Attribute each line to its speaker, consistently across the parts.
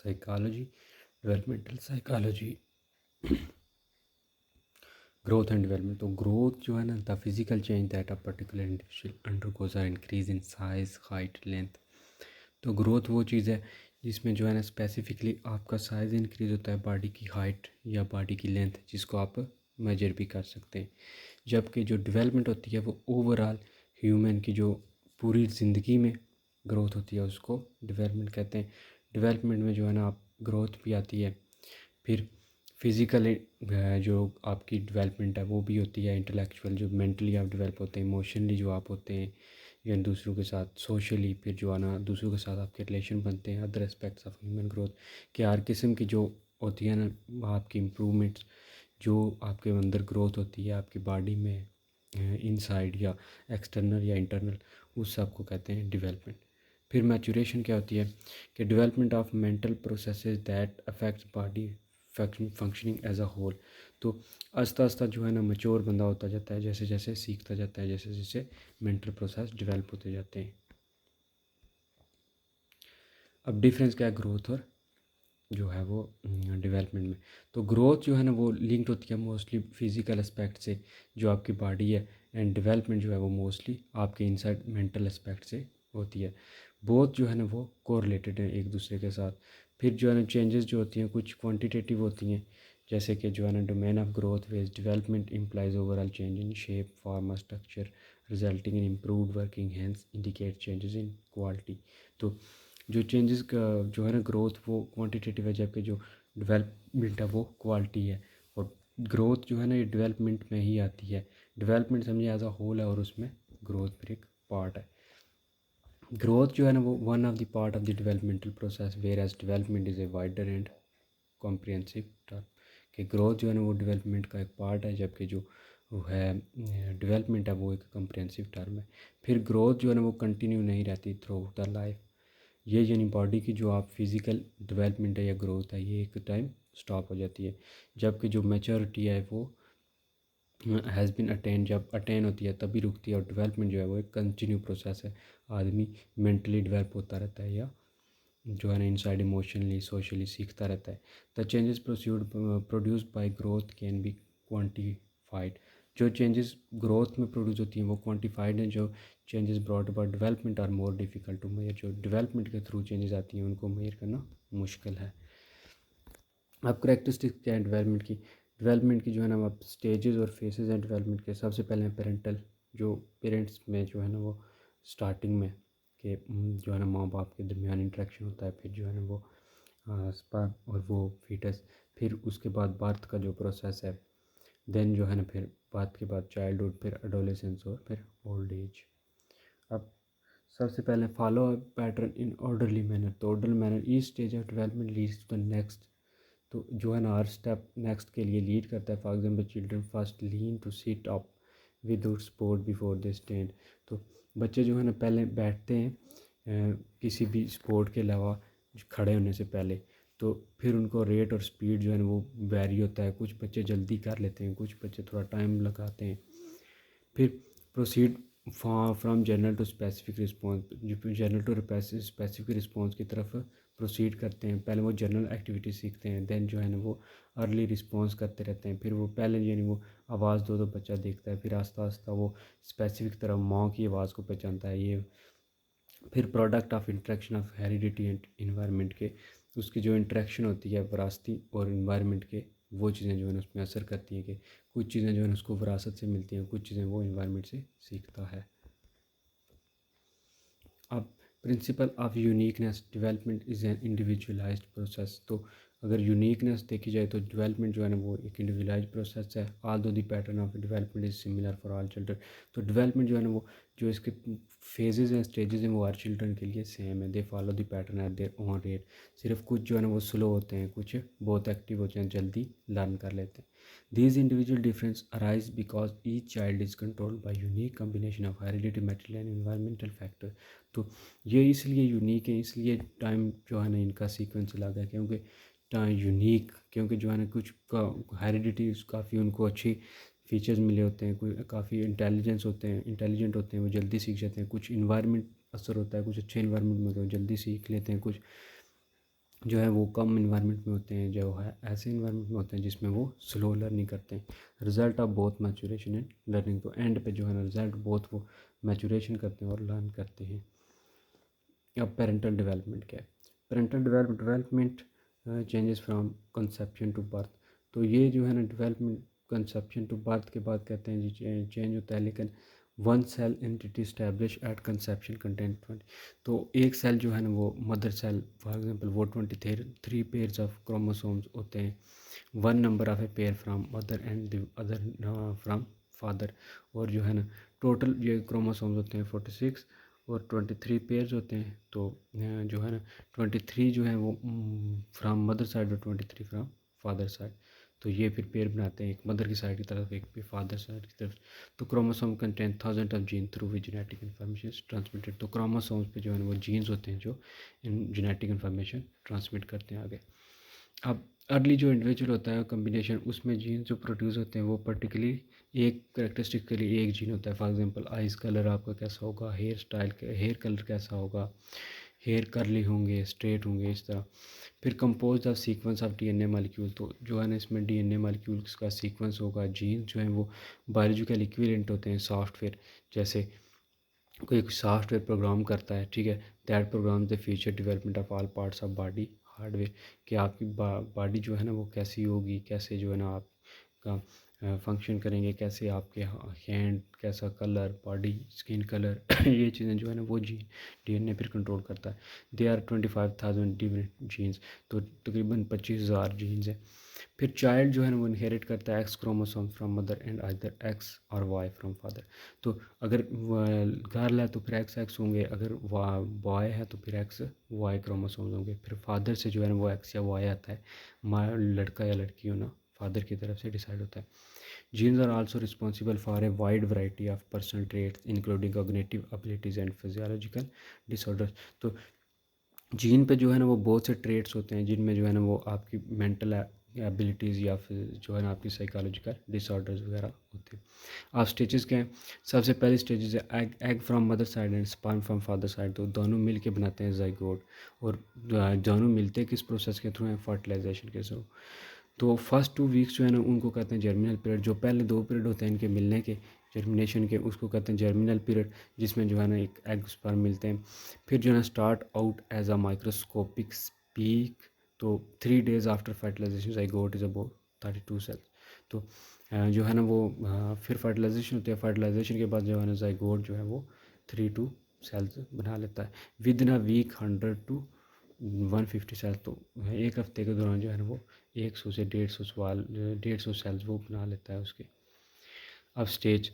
Speaker 1: Psychology, developmental psychology, growth and development. तो growth जो है ना, the physical change that a particular individual undergoes or increase in size, height, length. तो growth वो चीज़ है जिसमें जो है ना स्पेसिफिकली आपका साइज़ इंक्रीज़ होता है, बॉडी की हाइट या बॉडी की लेंथ, जिसको आप मेजर भी कर सकते हैं। जबकि जो डेवलपमेंट होती है वो ओवरऑल ह्यूमन की जो पूरी ज़िंदगी में ग्रोथ होती है उसको डेवलपमेंट कहते हैं। डेवलपमेंट में जो है ना आप ग्रोथ भी आती है, फिर फिज़िकल जो आपकी डेवलपमेंट है वो भी होती है, इंटेलेक्चुअल जो मेंटली आप डेवलप होते हैं, इमोशनली जो आप होते हैं या दूसरों के साथ सोशली, फिर जो है ना दूसरों के साथ आपके रिलेशन बनते हैं, other aspects of human growth कि हर किस्म की जो होती है ना आपकी इम्प्रूवमेंट्स, जो आपके अंदर ग्रोथ होती है आपकी बॉडी में इनसाइड या एक्सटर्नल या इंटरनल, उस सब को कहते हैं डेवलपमेंट। फिर मैचुरेशन क्या होती है कि development of mental processes that affects body functioning as a whole. तो आस्ता आस्ता जो है ना मैच्योर बंदा होता जाता है, जैसे जैसे सीखता जाता है, जैसे जैसे मेंटल प्रोसेस डेवलप होते जाते हैं। अब डिफरेंस क्या है ग्रोथ और जो है वो डेवलपमेंट में। तो ग्रोथ जो है ना वो लिंक्ड होती है मोस्टली फिजिकल एस्पेक्ट से, जो आपकी बॉडी है, एंड डेवलपमेंट जो है वो मोस्टली आपके इनसाइड मेंटल एस्पेक्ट से होती है। बोथ जो है ना वो कोरिलेटेड है एक दूसरे के साथ। फिर जो है ना चेंजेस जो होती हैं कुछ क्वांटिटेटिव होती हैं, जैसे कि जो है ना domain of growth whereas development implies overall change in shape, form और structure resulting in improved working, hence indicate changes in quality. तो जो चेंजेस का जो है ना ग्रोथ वो क्वांटिटेटिव है, जबकि जो डेवलपमेंट है वो क्वालिटी है। और ग्रोथ जो है ना ये डेवलपमेंट में ही आती है। डेवलपमेंट समझिए एज अ होल है और उसमें ग्रोथ फिर एक पार्ट है। ग्रोथ जो है ना वो one of the part of the developmental process, whereas development is a wider and comprehensive term. कि ग्रोथ जो है ना वो डेवलपमेंट का एक पार्ट है, जबकि जो वो है डेवलपमेंट है वो एक कॉम्प्रिहेंसिव टर्म है। फिर ग्रोथ जो है ना वो कंटिन्यू नहीं रहती थ्रू द लाइफ। ये यानी बॉडी की जो आप फिज़िकल डेवलपमेंट है या ग्रोथ है ये एक टाइम स्टॉप हो जाती है, जबकि जो मैच्योरिटी है वो हैज़ बिन अटेन, जब अटेन होती है तभी रुकती है। और डेवलपमेंट जो है वो एक कंटिन्यू प्रोसेस है, आदमी मेंटली डेवलप होता रहता है या जो है ना इनसाइड इमोशनली सोशली सीखता रहता है। The changes produce by growth can be quantified. जो चेंजेस ग्रोथ में प्रोड्यूस होती हैं वो क्वान्टिफाइड हैं, जो changes brought about development are more difficult to measure. जो डेवलपमेंट के थ्रू चेंजेस आती हैं उनको मेजर करना मुश्किल है। अब करेक्टरिस्टिक्स क्या है डेवलपमेंट की। डेवलपमेंट की जो है ना अब स्टेजेस और फेसेस हैं डेवलपमेंट के। सबसे पहले हैं पेरेंटल, जो पेरेंट्स में जो है ना वो स्टार्टिंग में के जो है ना माँ बाप के दरमियान इंटरेक्शन होता है, फिर जो है ना वो स्पर्म और वो फीटस, फिर उसके बाद बर्थ का जो प्रोसेस है, देन जो है ना फिर बात के बाद चाइल्डहुड, फिर एडोलेसेंस और फिर ओल्ड एज। अब सबसे पहले follow pattern in orderly manner. तो orderly manner each stage of development leads to the next. तो जो है ना हर स्टेप नेक्स्ट के लिए लीड करता है। For example children first lean to sit up without support before they stand. तो बच्चे जो है ना पहले बैठते हैं किसी भी सपोर्ट के अलावा खड़े होने से पहले। तो फिर उनको रेट और स्पीड जो है ना वो वेरी होता है, कुछ बच्चे जल्दी कर लेते हैं, कुछ बच्चे थोड़ा टाइम लगाते हैं। फिर proceed from general to specific response, general to specific response की तरफ प्रोसीड करते हैं। पहले वो जनरल एक्टिविटी सीखते हैं, देन जो है ना वो अर्ली रिस्पॉन्स करते रहते हैं। फिर वो पहले यानी वो आवाज़ दो तो बच्चा देखता है, फिर आस्ता आस्ता वो स्पेसिफिक तरह माँ की आवाज़ को पहचानता है। ये फिर product of interaction of heredity and environment के, उसकी जो इंट्रैक्शन होती है विरासती और इन्वायरमेंट के, वो चीज़ें जो है ना उसमें असर करती हैं कि कुछ चीज़ें जो है ना उसको विरासत से मिलती हैं, कुछ चीज़ें वो इन्वायरमेंट से सीखता है। अब principle of uniqueness, development is an individualised process. तो अगर यूनिकनेस देखी जाए तो डेवलपमेंट जो है ना वो एक इंडिविजुअलाइज्ड प्रोसेस है। ऑल दो the pattern of development is similar for all children. तो डेवलपमेंट जो है ना वो जो इसके फेजेज़ हैं स्टेजेस हैं वो हर चिल्ड्रन के लिए सेम है। They follow the pattern at their own rate. सिर्फ कुछ जो है ना वो स्लो होते हैं, कुछ बहुत एक्टिव होते हैं, जल्दी लर्न कर लेते हैं। These individual differences arise because each child is controlled by unique combination of hereditary, material and environmental factors। तो ये इसलिए यूनिक है, इसलिए टाइम जो है ना इनका सीक्वेंस अलग है, क्योंकि टाइम यूनिक, क्योंकि जो है ना कुछ का हेरिडिटी काफ़ी उनको अच्छी फीचर्स मिले होते हैं, कोई काफ़ी इंटेलिजेंट होते हैं, वो जल्दी सीख जाते हैं। कुछ इन्वायरमेंट असर होता है, कुछ अच्छे इन्वायरमेंट में तो जल्दी सीख लेते हैं, कुछ जो है वो कम इन्वायरमेंट में होते हैं, जो है ऐसे इन्वायरमेंट में होते हैं जिसमें वो स्लो लर्निंग करते हैं। Result of both maturation and learning, तो एंड पे जो है ना रिजल्ट बोथ वो मैचुरेशन करते हैं और लर्न करते हैं। अब पेरेंटल डेवलपमेंट क्या है? Parental development changes from conception to birth. तो ये जो है ना डेवलपमेंट कंसेप्शन टू बर्थ के बाद कहते हैं जी चेंज होता है, लेकिन one cell entity establish at conception content 20। तो एक सेल जो है ना वो मदर सेल फॉर एग्जांपल वो 23 पेयर्स ऑफ क्रोमोसोम्स होते हैं, one number of a pair from mother and the other from father. और जो है ना टोटल ये क्रोमोसोम्स होते हैं 46 और 23 पेयर्स होते हैं। तो जो है ना 23 जो है वो फ्राम मदर साइड और 23 फ्राम फादर साइड। तो ये फिर पेयर बनाते हैं, एक मदर की साइड की तरफ एक पे फादर साइड की तरफ। तो chromosome contain thousand of gene through which genetic information transmitted. तो क्रोमोसोम्स पे जो है ना वो जीन्स होते हैं जो इन जेनेटिक इन्फॉर्मेशन ट्रांसमिट करते हैं आगे। अब अर्ली जो इंडिविजुअल होता है कम्बिनेशन, उसमें जीन जो प्रोड्यूस होते हैं वो पर्टिकुलरली एक करेक्टरिस्टिक के लिए एक जीन होता है। फॉर एग्जांपल आइज़ कलर आपका कैसा होगा, हेयर स्टाइल हेयर कलर कैसा होगा, हेयर कर्ली होंगे, स्ट्रेट होंगे, इस तरह। फिर compose of sequence of DNA molecule, तो जो है ना इसमें डीएनए मॉलिक्यूल्स का सीक्वेंस होगा। जीन जो है वो बायोलॉजिकल इक्विवेलेंट होते हैं सॉफ्टवेयर, जैसे कोई सॉफ्टवेयर प्रोग्राम करता है, ठीक है, that programme the future development of all parts of body hardware, कि आपकी बॉडी जो है ना वो कैसी होगी, कैसे जो है ना आपका फंक्शन करेंगे, कैसे आपके हैंड कैसा कलर, बॉडी स्किन कलर ये चीज़ें जो है ना वो डीएनए फिर कंट्रोल करता है। दे आर 25,000 डिफरेंट जीन्स, तो तकरीबन 25,000 जीन्स हैं। फिर चाइल्ड जो है ना वो इनहेरिट करता है x chromosome from mother and either x और वाई फ्रॉम फादर। तो अगर गर्ल है तो फिर एक्स एक्स होंगे, अगर बॉय है तो फिर एक्स वाई क्रोमोसोम्स होंगे। फिर फादर से जो है ना वो एक्स या वाई आता है, लड़का या लड़की होना फादर की तरफ से डिसाइड होता है। Genes are also responsible for a wide variety of personal traits including cognitive abilities and physiological disorders. तो जीन पे जो है ना वो बहुत से ट्रेट्स होते हैं जिनमें जो है ना वो आपकी मेंटल एबिलिटीज़ या फिर जो है ना आपकी साइकोलॉजिकल डिसऑर्डर्स वगैरह होते हैं। आप स्टेजेस के हैं, सबसे पहले स्टेजेस है egg from mother side and sperm from father side. तो दोनों मिल के बनाते हैं जाइगोट, और दोनों मिलते हैं किस प्रोसेस के थ्रू हैं, फर्टिलाइजेशन के थ्रू। तो फर्स्ट 2 वीक्स जो है ना उनको कहते हैं जर्मिनल पीरियड। जो पहले 2 पीरियड होते हैं इनके मिलने के, जर्मिनेशन के, उसको कहते हैं जर्मिनल पीरियड, जिसमें जो है ना एक एग स्पर्म मिलते हैं। फिर जो है ना start out as a microscopic speck. तो 3 days after fertilisation zygote is about 32 cells. तो जो है ना वो फिर फर्टिलाइजेशन होती है, फर्टिलाइजेशन के बाद जो है ना जाइगोट जो है वो 3 to सेल्स बना लेता है। Within a week 100 to 150 cells. तो एक हफ्ते के दौरान जो है ना वो 100 से 150 सेल्स वो बना लेता है उसके। अब स्टेज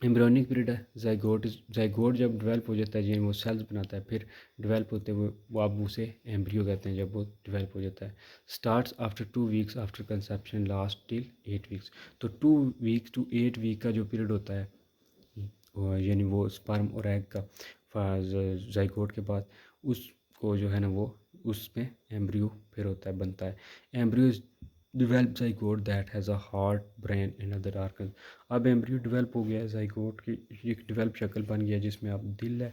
Speaker 1: एम्ब्रियोनिक पीरियड है, जाइगोट जब डेवलप हो जाता है जीन वो सेल्स बनाता है, फिर डेवलप होते हुए वो अब उसे एम्ब्रियो कहते हैं जब वो डेवलप हो जाता है। Starts after 2 weeks after conception last till 8 weeks. तो 2 वीक्स to 8 वीक का जो पीरियड होता है यानी वो स्पर्म और एग का जाइगोट के बाद, उसको जो है ना वो उसमें एम्ब्रियो फिर होता है, बनता है। Embryo is develop zygote that has a heart brain and other organ. अब एम्ब्रियो डेवलप हो गया है, जाइगोट की एक डेवलप शक्ल बन गया जिसमें अब दिल है,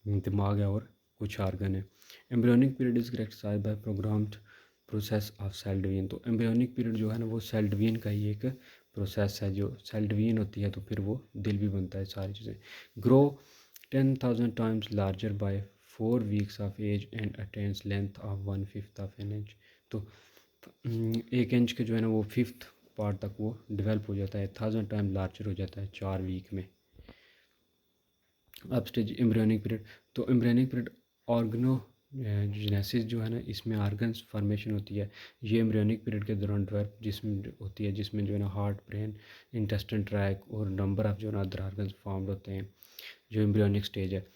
Speaker 1: दिमाग है और कुछ आर्गन है। Embryonic period is characterised by programmed process of cell division. तो एम्ब्रियोनिक पीरियड जो है ना वो सेल डिवीजन का ही एक प्रोसेस है, जो सेल डिवीजन होती है तो फिर वो दिल भी बनता है, सारी चीज़ें। Grow 10,000 times larger by 4 weeks of age and attains length of 1/5 of an inch. तो 1 इंच के जो है ना वो 5th पार्ट तक वो डेवलप हो जाता है, 1000 टाइम लार्जर हो जाता है 4 वीक में। अब स्टेज एम्ब्रियोनिक पीरियड। तो एम्ब्रियोनिक पीरियड ऑर्गनो जेनेसिस जो है ना इसमें आर्गन्स फॉर्मेशन होती है, ये एम्ब्रियोनिक पीरियड के दौरान डेवलप जिसमें होती है, जिसमें जो है ना हार्ट ब्रेन इंटेस्टाइन ट्रैक और नंबर ऑफ जो है ना अदर आर्गन्स फॉर्म्ड होते हैं। जो एम्ब्रियोनिक स्टेज है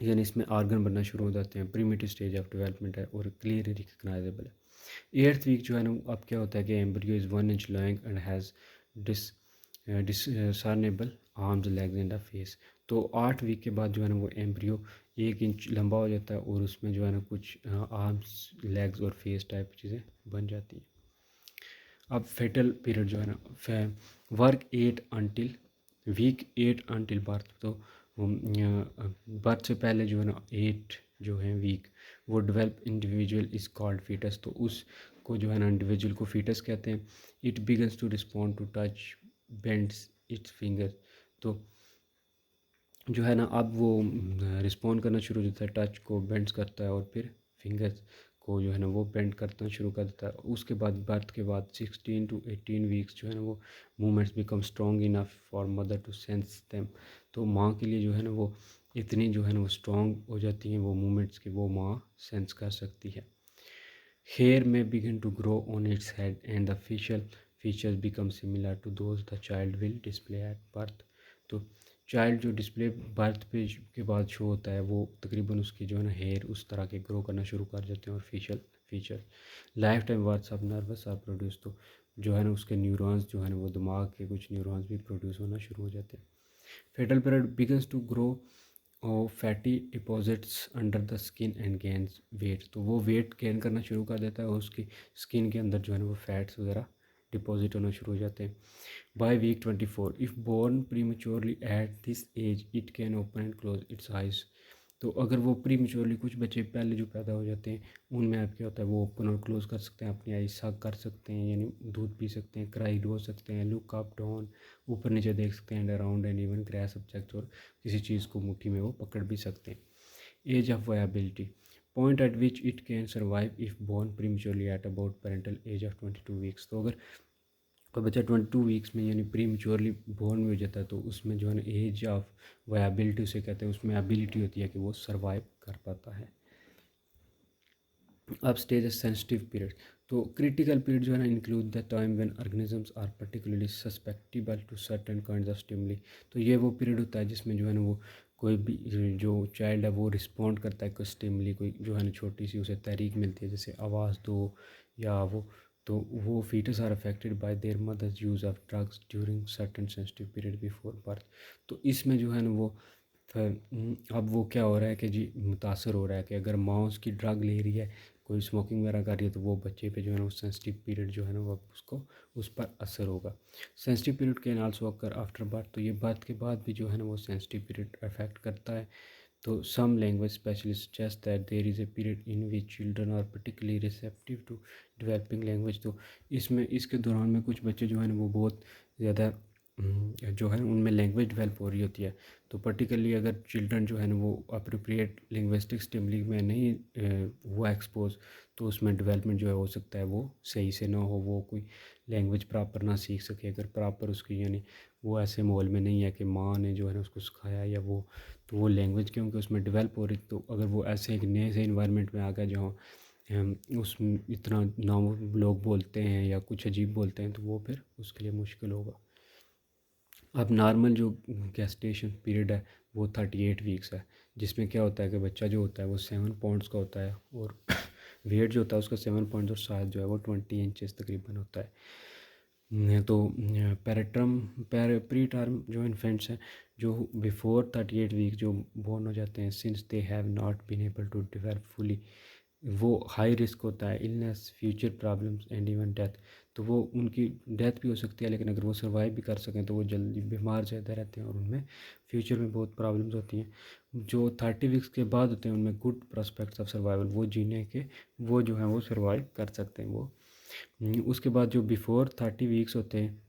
Speaker 1: यानी इसमें आर्गन बनना शुरू हो जाते हैं, प्रीमेटिव स्टेज ऑफ डेवलपमेंट है और क्लियरली रिकग्नाइजेबल है। 8th वीक जो है ना अब क्या होता है कि embryo is 1 inch long and has dis discernible arms legs and a face. तो 8 वीक के बाद जो है ना वो एम्ब्रियो 1 इंच लंबा हो जाता है और उसमें जो है ना कुछ आर्म्स लेग्स और फेस टाइप चीज़ें बन जाती हैं। अब फेटल पीरियड जो है ना work 8 until week 8 until birth. तो बर्थ से पहले जो है ना 8 जो हैं वीक, वो develop individual is called foetus, तो उसको जो है ना इंडिविजुअल को फीटस कहते हैं। It begins to respond to touch, bends its finger, तो जो है ना अब वो रिस्पॉन्ड करना शुरू हो जाता है, टच को बेंड्स करता है और फिर फिंगर्स को जो है ना वो बेंड करना शुरू कर देता है। उसके बाद बर्थ के बाद 16 to 18 वीक्स जो है ना वो movements become strong enough for mother to sense them, तो माँ के लिए जो है ना वो इतनी जो है ना वो स्ट्रॉन्ग हो जाती हैं वो मूवमेंट्स की, वो माँ सेंस कर सकती है। Hair may begin to grow on its head and the facial features become similar to those the child will display at birth, तो चाइल्ड जो डिस्प्ले बर्थ पे के बाद शो होता है वो तकरीबन उसकी जो है ना हेयर उस तरह के ग्रो करना शुरू कर जाते हैं और facial feature life time words of nervous are produce, तो जो है ना उसके न्यूरॉन्स जो है ना वो दिमाग के कुछ न्यूरॉन्स भी प्रोड्यूस होना शुरू हो जाते हैं। Fetal period begins to grow और fatty deposits under the skin and gains weight, तो वो वेट गेन करना शुरू कर देता है और उसकी स्किन के अंदर जो है ना वो फैट्स वगैरह डिपॉजिट होना शुरू हो जाते हैं। By week 24 if born prematurely at this age it can open and close its eyes, तो अगर वो प्रीमेच्योरली कुछ बच्चे पहले जो पैदा हो जाते हैं उनमें आप क्या होता है वो ओपन और क्लोज कर सकते हैं अपनी आइज, सक कर सकते हैं यानी दूध पी सकते हैं, क्राई रो सकते हैं, लुक अप डाउन ऊपर नीचे देख सकते हैं, and around and even grasp subject, और किसी चीज़ को मुट्ठी में वो पकड़ भी सकते हैं। Age of viability point at which it can survive if born prematurely at about parental age of 22 weeks, तो अगर कोई बच्चा 22 वीक्स में यानी प्री मेच्योरली बोर्न में हो जाता है तो उसमें जो है ना एज ऑफ वायबिलिटी उसे कहते हैं, उसमें एबिलिटी होती है कि वो सर्वाइव कर पाता है। अब स्टेज है सेंसिटिव पीरियड, तो क्रिटिकल पीरियड जो है ना include the time when organisms are particularly susceptible to certain kinds of stimuli, तो ये वो पीरियड होता है जिसमें जो है ना वो कोई भी जो चाइल्ड है वो रिस्पॉन्ड करता है कोई स्टिमुली, कोई जो है ना छोटी सी उसे तहरीक मिलती है जैसे आवाज़ दो या वो, तो वो foetus are affected by their mother's use of drugs during certain sensitive period before birth, तो इसमें जो है ना वो अब वो क्या हो रहा है कि जी मुतासर हो रहा है कि अगर माँ उसकी ड्रग ले रही है, कोई स्मोकिंग वगैरह कर रही है, तो वो बच्चे पे जो है ना वो सेंसिटिव पीरियड जो है ना वो उसको उस पर असर होगा। Sensitive period can also occur after birth, तो ये बर्थ के बाद भी जो है ना वो सेंसिटिव पीरियड अफेक्ट करता है। तो some language specialist suggest that there is a period in which children are particularly receptive to developing language, तो इसमें इसके दौरान में कुछ बच्चे जो है ना वो बहुत ज़्यादा जो है उनमें लैंग्वेज डेवलप हो रही होती है, तो पर्टिकुलरली अगर चिल्ड्रन जो है ना वो अप्रोप्रिएट लिंग्विस्टिक स्टिमुली में नहीं हुआ एक्सपोज, तो उसमें डेवलपमेंट जो है हो सकता है वो सही से ना हो, वो कोई लैंग्वेज प्रॉपर ना सीख सके अगर प्रॉपर उसकी यानी वो ऐसे माहौल में नहीं है कि माँ ने जो है ना उसको सिखाया या वो, तो वो लैंग्वेज क्योंकि उसमें डेवलप हो रही, तो अगर वो ऐसे एक नए से इन्वायरमेंट में आ गया जहाँ उस इतना ना लोग बोलते हैं या कुछ अजीब बोलते हैं, तो वो फिर उसके लिए मुश्किल होगा। अब नॉर्मल जो गेस्टेशन पीरियड है वो 38 वीक्स है, जिसमें क्या होता है कि बच्चा जो होता है वो 7 पाउंड्स का होता है और वेट जो होता है उसका 7 पाउंड और साइज जो है वो 20 इंचेस तकरीबन होता है। तो पेरेट्रम प्री टर्म जो इन्फेंट्स हैं जो बिफोर 38 वीक जो बोर्न हो जाते हैं, since they have not been able to develop fully, वो हाई रिस्क होता है illness, future problems and even death, तो वो उनकी डेथ भी हो सकती है, लेकिन अगर वो सर्वाइव भी कर सकें तो वो जल्दी बीमार ज़्यादा रहते हैं और उनमें फ्यूचर में बहुत प्रॉब्लम्स होती हैं। जो 30 वीक्स के बाद होते हैं उनमें गुड प्रॉस्पेक्ट्स ऑफ सर्वाइवल, वो जीने के वो जो है वो सर्वाइव कर सकते हैं वो। उसके बाद जो बिफोर 30 वीक्स होते हैं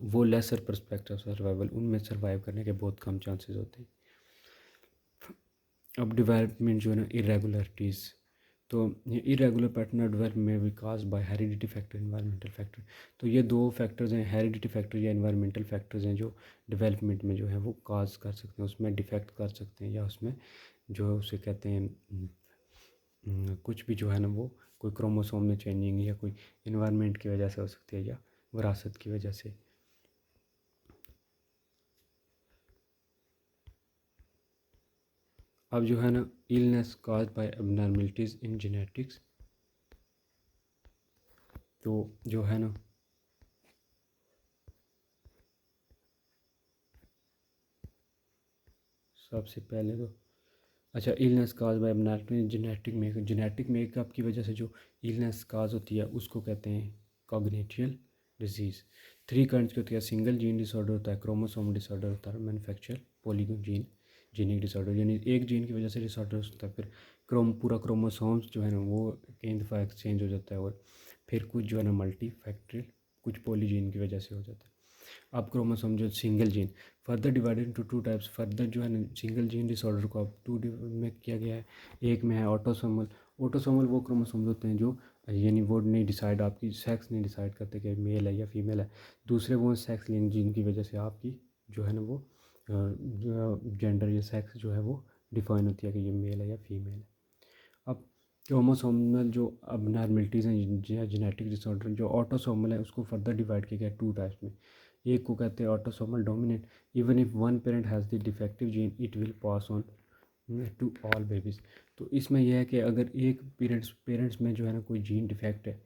Speaker 1: वो लेसर प्रॉस्पेक्ट ऑफ सर्वाइवल, उनमें सर्वाइव करने के बहुत कम चांसेस होते हैं। अब डेवलपमेंट जो है ना इरेगुलरिटीज़, तो ये इरेगुलर पैटर्न ऑफ डेवलपमेंट में भी cause by heredity factor environmental factor, तो ये दो फैक्टर्स हैं, हेरिडिटी फैक्टर या एनवायरमेंटल फैक्टर्स हैं जो डेवलपमेंट में जो है वो काज कर सकते हैं, उसमें डिफेक्ट कर सकते हैं या उसमें जो है उसे कहते हैं कुछ भी जो है ना वो कोई क्रोमोसोम में चेंजिंग या कोई इन्वायरमेंट की वजह से हो सकती है या विरासत की वजह से। अब जो है ना illness cause by abnormalities in genetics, तो जो है ना सबसे पहले तो अच्छा illness cause by abnormality genetic makeup की वजह से जो इलनेस काज होती है उसको कहते हैं कॉग्निटियल डिजीज़। 3 काइंड्स की होती है, सिंगल जीन डिसऑर्डर होता है, क्रोमोसोम डिसऑर्डर होता है, manufacture polygon gene genic disorder, यानी एक जीन की वजह से डिसऑर्डर हो सकता है। फिर पूरा क्रोमोसोम्स जो है ना वो कई दफ़ा एक्सचेंज हो जाता है, और फिर कुछ जो है ना मल्टी फैक्टरियल, कुछ पॉलीजीन की वजह से हो जाता है। अब क्रोमोसोम जो single gene further divided into two types, further जो है ना सिंगल जीन डिसऑर्डर को अब टू में किया गया है। एक में है ऑटोसोमल। ऑटोसोमल वो क्रोमोसोम्स होते हैं जो, यानी वो नहीं डिसाइड, आपकी सेक्स नहीं डिसाइड करते कि मेल है या फीमेल है। दूसरे वो सेक्स लिंक जीन की वजह से आपकी जो है ना वो जेंडर या सेक्स जो है वो डिफाइन होती है कि ये मेल है या फीमेल है। अब क्रोमोसोमल जो अबनॉर्मलिटीज़ हैं या जेनेटिक डिसऑर्डर, जो ऑटोसोमल है उसको फर्दर डिवाइड किया गया टू टाइप्स में। एक को कहते हैं autosomal dominant, even if one parent has the defective gene it will pass on to all babies. तो इसमें यह है कि अगर एक पेरेंट्स में जो है ना कोई जीन डिफेक्ट है,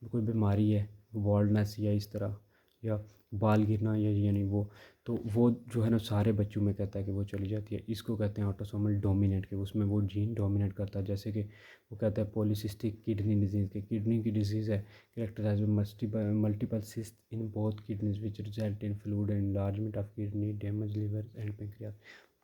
Speaker 1: कोई बीमारी है, बॉल्डनेस या इस तरह, या बाल गिरना, या यानी तो वो जो है ना सारे बच्चों में कहता है कि वो चली जाती है। इसको कहते हैं ऑटोसोमल डोमिनेंट, के उसमें वो जीन डोमिनेट करता है। जैसे कि वो कहता है पॉलीसिस्टिक किडनी डिजीज़, के किडनी की डिजीज़ है characterise multiple cyst in both kidneys which result in fluid enlargement of kidney, damage liver and pancreas.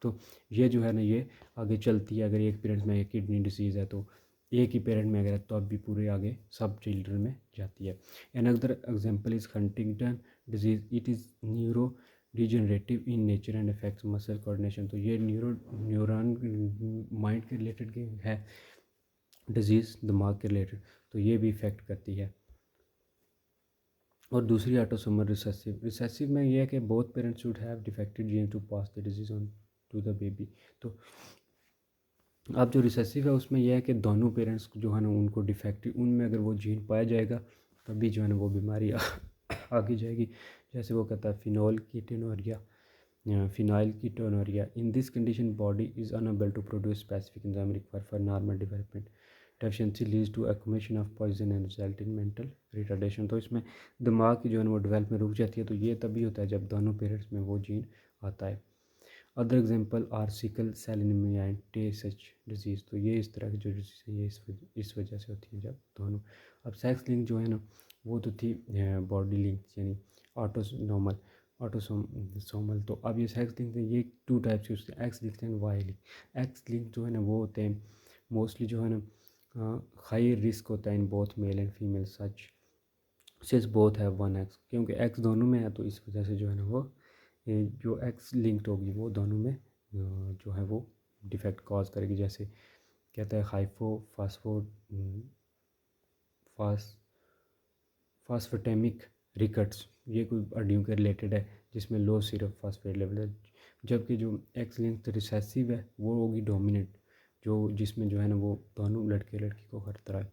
Speaker 1: तो ये जो है ना ये आगे चलती है। अगर एक पेरेंट्स में एक किडनी डिसीज़ है तो एक ही पेरेंट में अगर है तो अब भी पूरे आगे सब चिल्ड्रन में जाती है। Another example is Huntington disease, it is neuro degenerative in nature and affects muscle coordination. तो ये न्यूरॉन माइंड के रिलेटेड है डिजीज़, दिमाग के रिलेटेड, तो ये भी इफ़ेक्ट करती है। और दूसरी ऑटोसोमल रिसेसिव में यह है कि both parents should have defected gene to pass the disease on to the baby. तो अब जो रिसेसिव है उसमें यह है कि दोनों पेरेंट्स जो है ना उनको डिफेक्टिव, उनमें अगर वो जीन पाया जाएगा तभी जो है ना वो बीमारी आगे जाएगी। जैसे वो कहता है phenylketonuria, in this condition body is unable to produce specific enzyme required for normal development, deficiency leads to accumulation of poison and result in mental retardation. तो इसमें दिमाग की जो है ना वो डेवलपमेंट रुक जाती है। तो ये तभी होता है जब दोनों पेरेंट्स में वो जीन आता है। Other example are sickle cell anaemia and Tay Sachs disease. तो ये इस तरह की जो डिजीज़ है ये इस वजह से होती है जब दोनों। अब सेक्स लिंक जो है ना वो तो थी बॉडी लिंक, यानी ऑटोसोमल ऑटोसोमल। तो अब ये सेक्स लिंक ये टू टाइप्स यूज हैं, X link and Y link. X link जो है ना वो होते हैं मोस्टली जो है ना हाई रिस्क होता है in both male and female such since both have one x, क्योंकि एक्स दोनों में है तो इस वजह से जो है ना वो जो एक्स लिंक्ड होगी वो दोनों में जो है वो डिफेक्ट कॉज करेगी। जैसे कहता है हाइफो फास्फोटेमिक रिकट्स, ये कोई हड्डियों के रिलेटेड है जिसमें लो सीरम फास्फेट लेवल है। जबकि जो एक्स लिंक्ड रिसेसिव है वो होगी डोमिनेंट, जो जिसमें जो है ना वो दोनों लड़के लड़की को हर तरह है।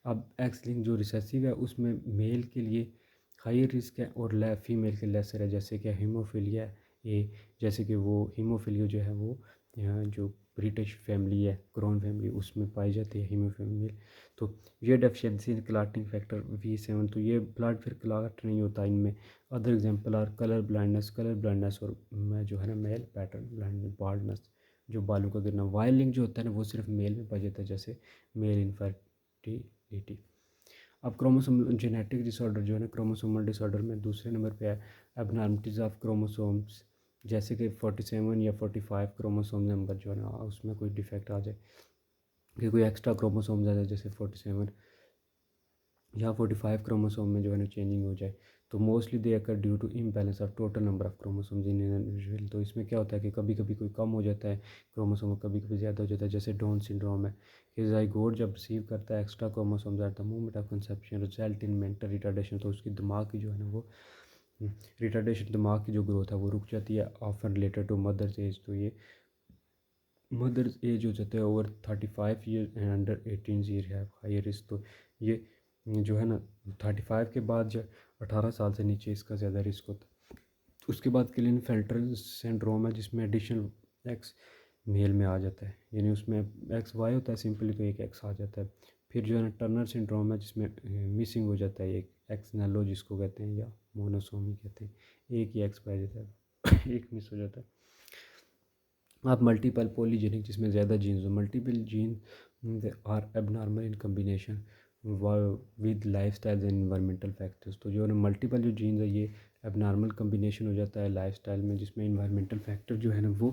Speaker 1: अब एक्स लिंक जो रिसेसिव है उसमें मेल के लिए हाई रिस्क है और फीमेल के लेसर है। जैसे कि हीमोफीलिया ए, जैसे कि वो हीमोफीलिया जो है वो यहाँ जो ब्रिटिश फैमिली है, क्रोन फैमिली, उसमें पाई जाती है हीमोफीलिया। तो ये deficiency in clotting factor V7, तो ये ब्लड फिर क्लाट नहीं होता इनमें। Other example are colour blindness और जो है ना मेल पैटर्न ब्लाइंडनेस, बाल्डनेस, जो बालों का गिरना। वाइल्ड लिंक जो होता है ना वो सिर्फ मेल में पाया जाता है, जैसे मेल इनफर्टिलिटी। अब क्रोमोसोमल जेनेटिक डिसऑर्डर जो है ना क्रोमोसोमल डिसऑर्डर में दूसरे नंबर पे है एबनॉर्मलिटीज़ ऑफ क्रोमोसोम्स, जैसे कि 47 या 45 क्रोमोसोम नंबर जो है ना उसमें कोई डिफेक्ट आ जाए, कि कोई एक्स्ट्रा क्रोमोसोम्स आ जाए जैसे 47 या 45 क्रोमोसोम में जो है ना चेंजिंग हो जाए, तो mostly they occur due to imbalance of total number of chromosomes in an individual. तो इसमें क्या होता है कि कभी कभी कोई कम हो जाता है क्रोमोसोम, कभी कभी ज़्यादा हो जाता है, जैसे डाउन सिंड्रोम है कि ज़ाइगोट जब रिसीव करता है extra chromosomes at the moment of conception result in mental retardation. तो उसकी दिमाग की जो है ना वो रिटार्डेशन, दिमाग की जो ग्रोथ है वो रुक जाती है। Often related to mother's age, तो ये मदर्स एज हो जाता है over 35 year and under 18 year है हाई रिस्क। तो ये जो है ना 35 के बाद जो 18 साल से नीचे इसका ज़्यादा रिस्क होता है। उसके बाद क्लिनफेल्टर सिंड्रोम है जिसमें एडिशनल एक्स मेल में आ जाता है, यानी उसमें एक्स वाई होता है सिंपली, तो एक एक्स आ जाता है। फिर जो है ना टर्नर सिंड्रोम है जिसमें मिसिंग हो जाता है एक एक्स नलो जिसको कहते हैं, या मोनोसोमी कहते हैं, एक ही एक्स पाया जाता है एक मिस हो जाता है। आप मल्टीपल पॉलीजेनिक जिसमें ज़्यादा जीन्स हो, multiple gene are abnormal in combination with lifestyle and environmental factors. तो जो है मल्टीपल जो जीन्स है ये एबनॉर्मल कम्बिनेशन हो जाता है लाइफ स्टाइल में, जिसमें इन्वायरमेंटल फैक्टर जो है ना वो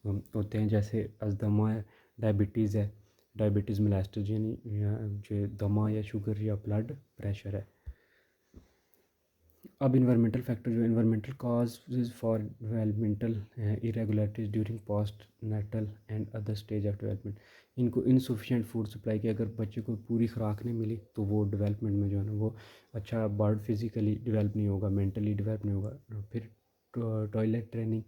Speaker 1: होते हैं, जैसे अस्थमा है, डायबिटीज़ है, डायबिटीज़ मेलास्टस यानी जो दमा या शुगर या ब्लड प्रेशर है। अब इन्वायरमेंटल फैक्टर, जो environmental causes for developmental irregularities during postnatal and other stage of development. इनको इनसफिशिएंट फूड सप्लाई की, अगर बच्चे को पूरी खुराक नहीं मिली तो वो डेवलपमेंट में जो है ना वो अच्छा बर्ड फिजिकली डेवलप नहीं होगा, मेंटली डेवलप नहीं होगा। फिर टॉयलेट ट्रेनिंग,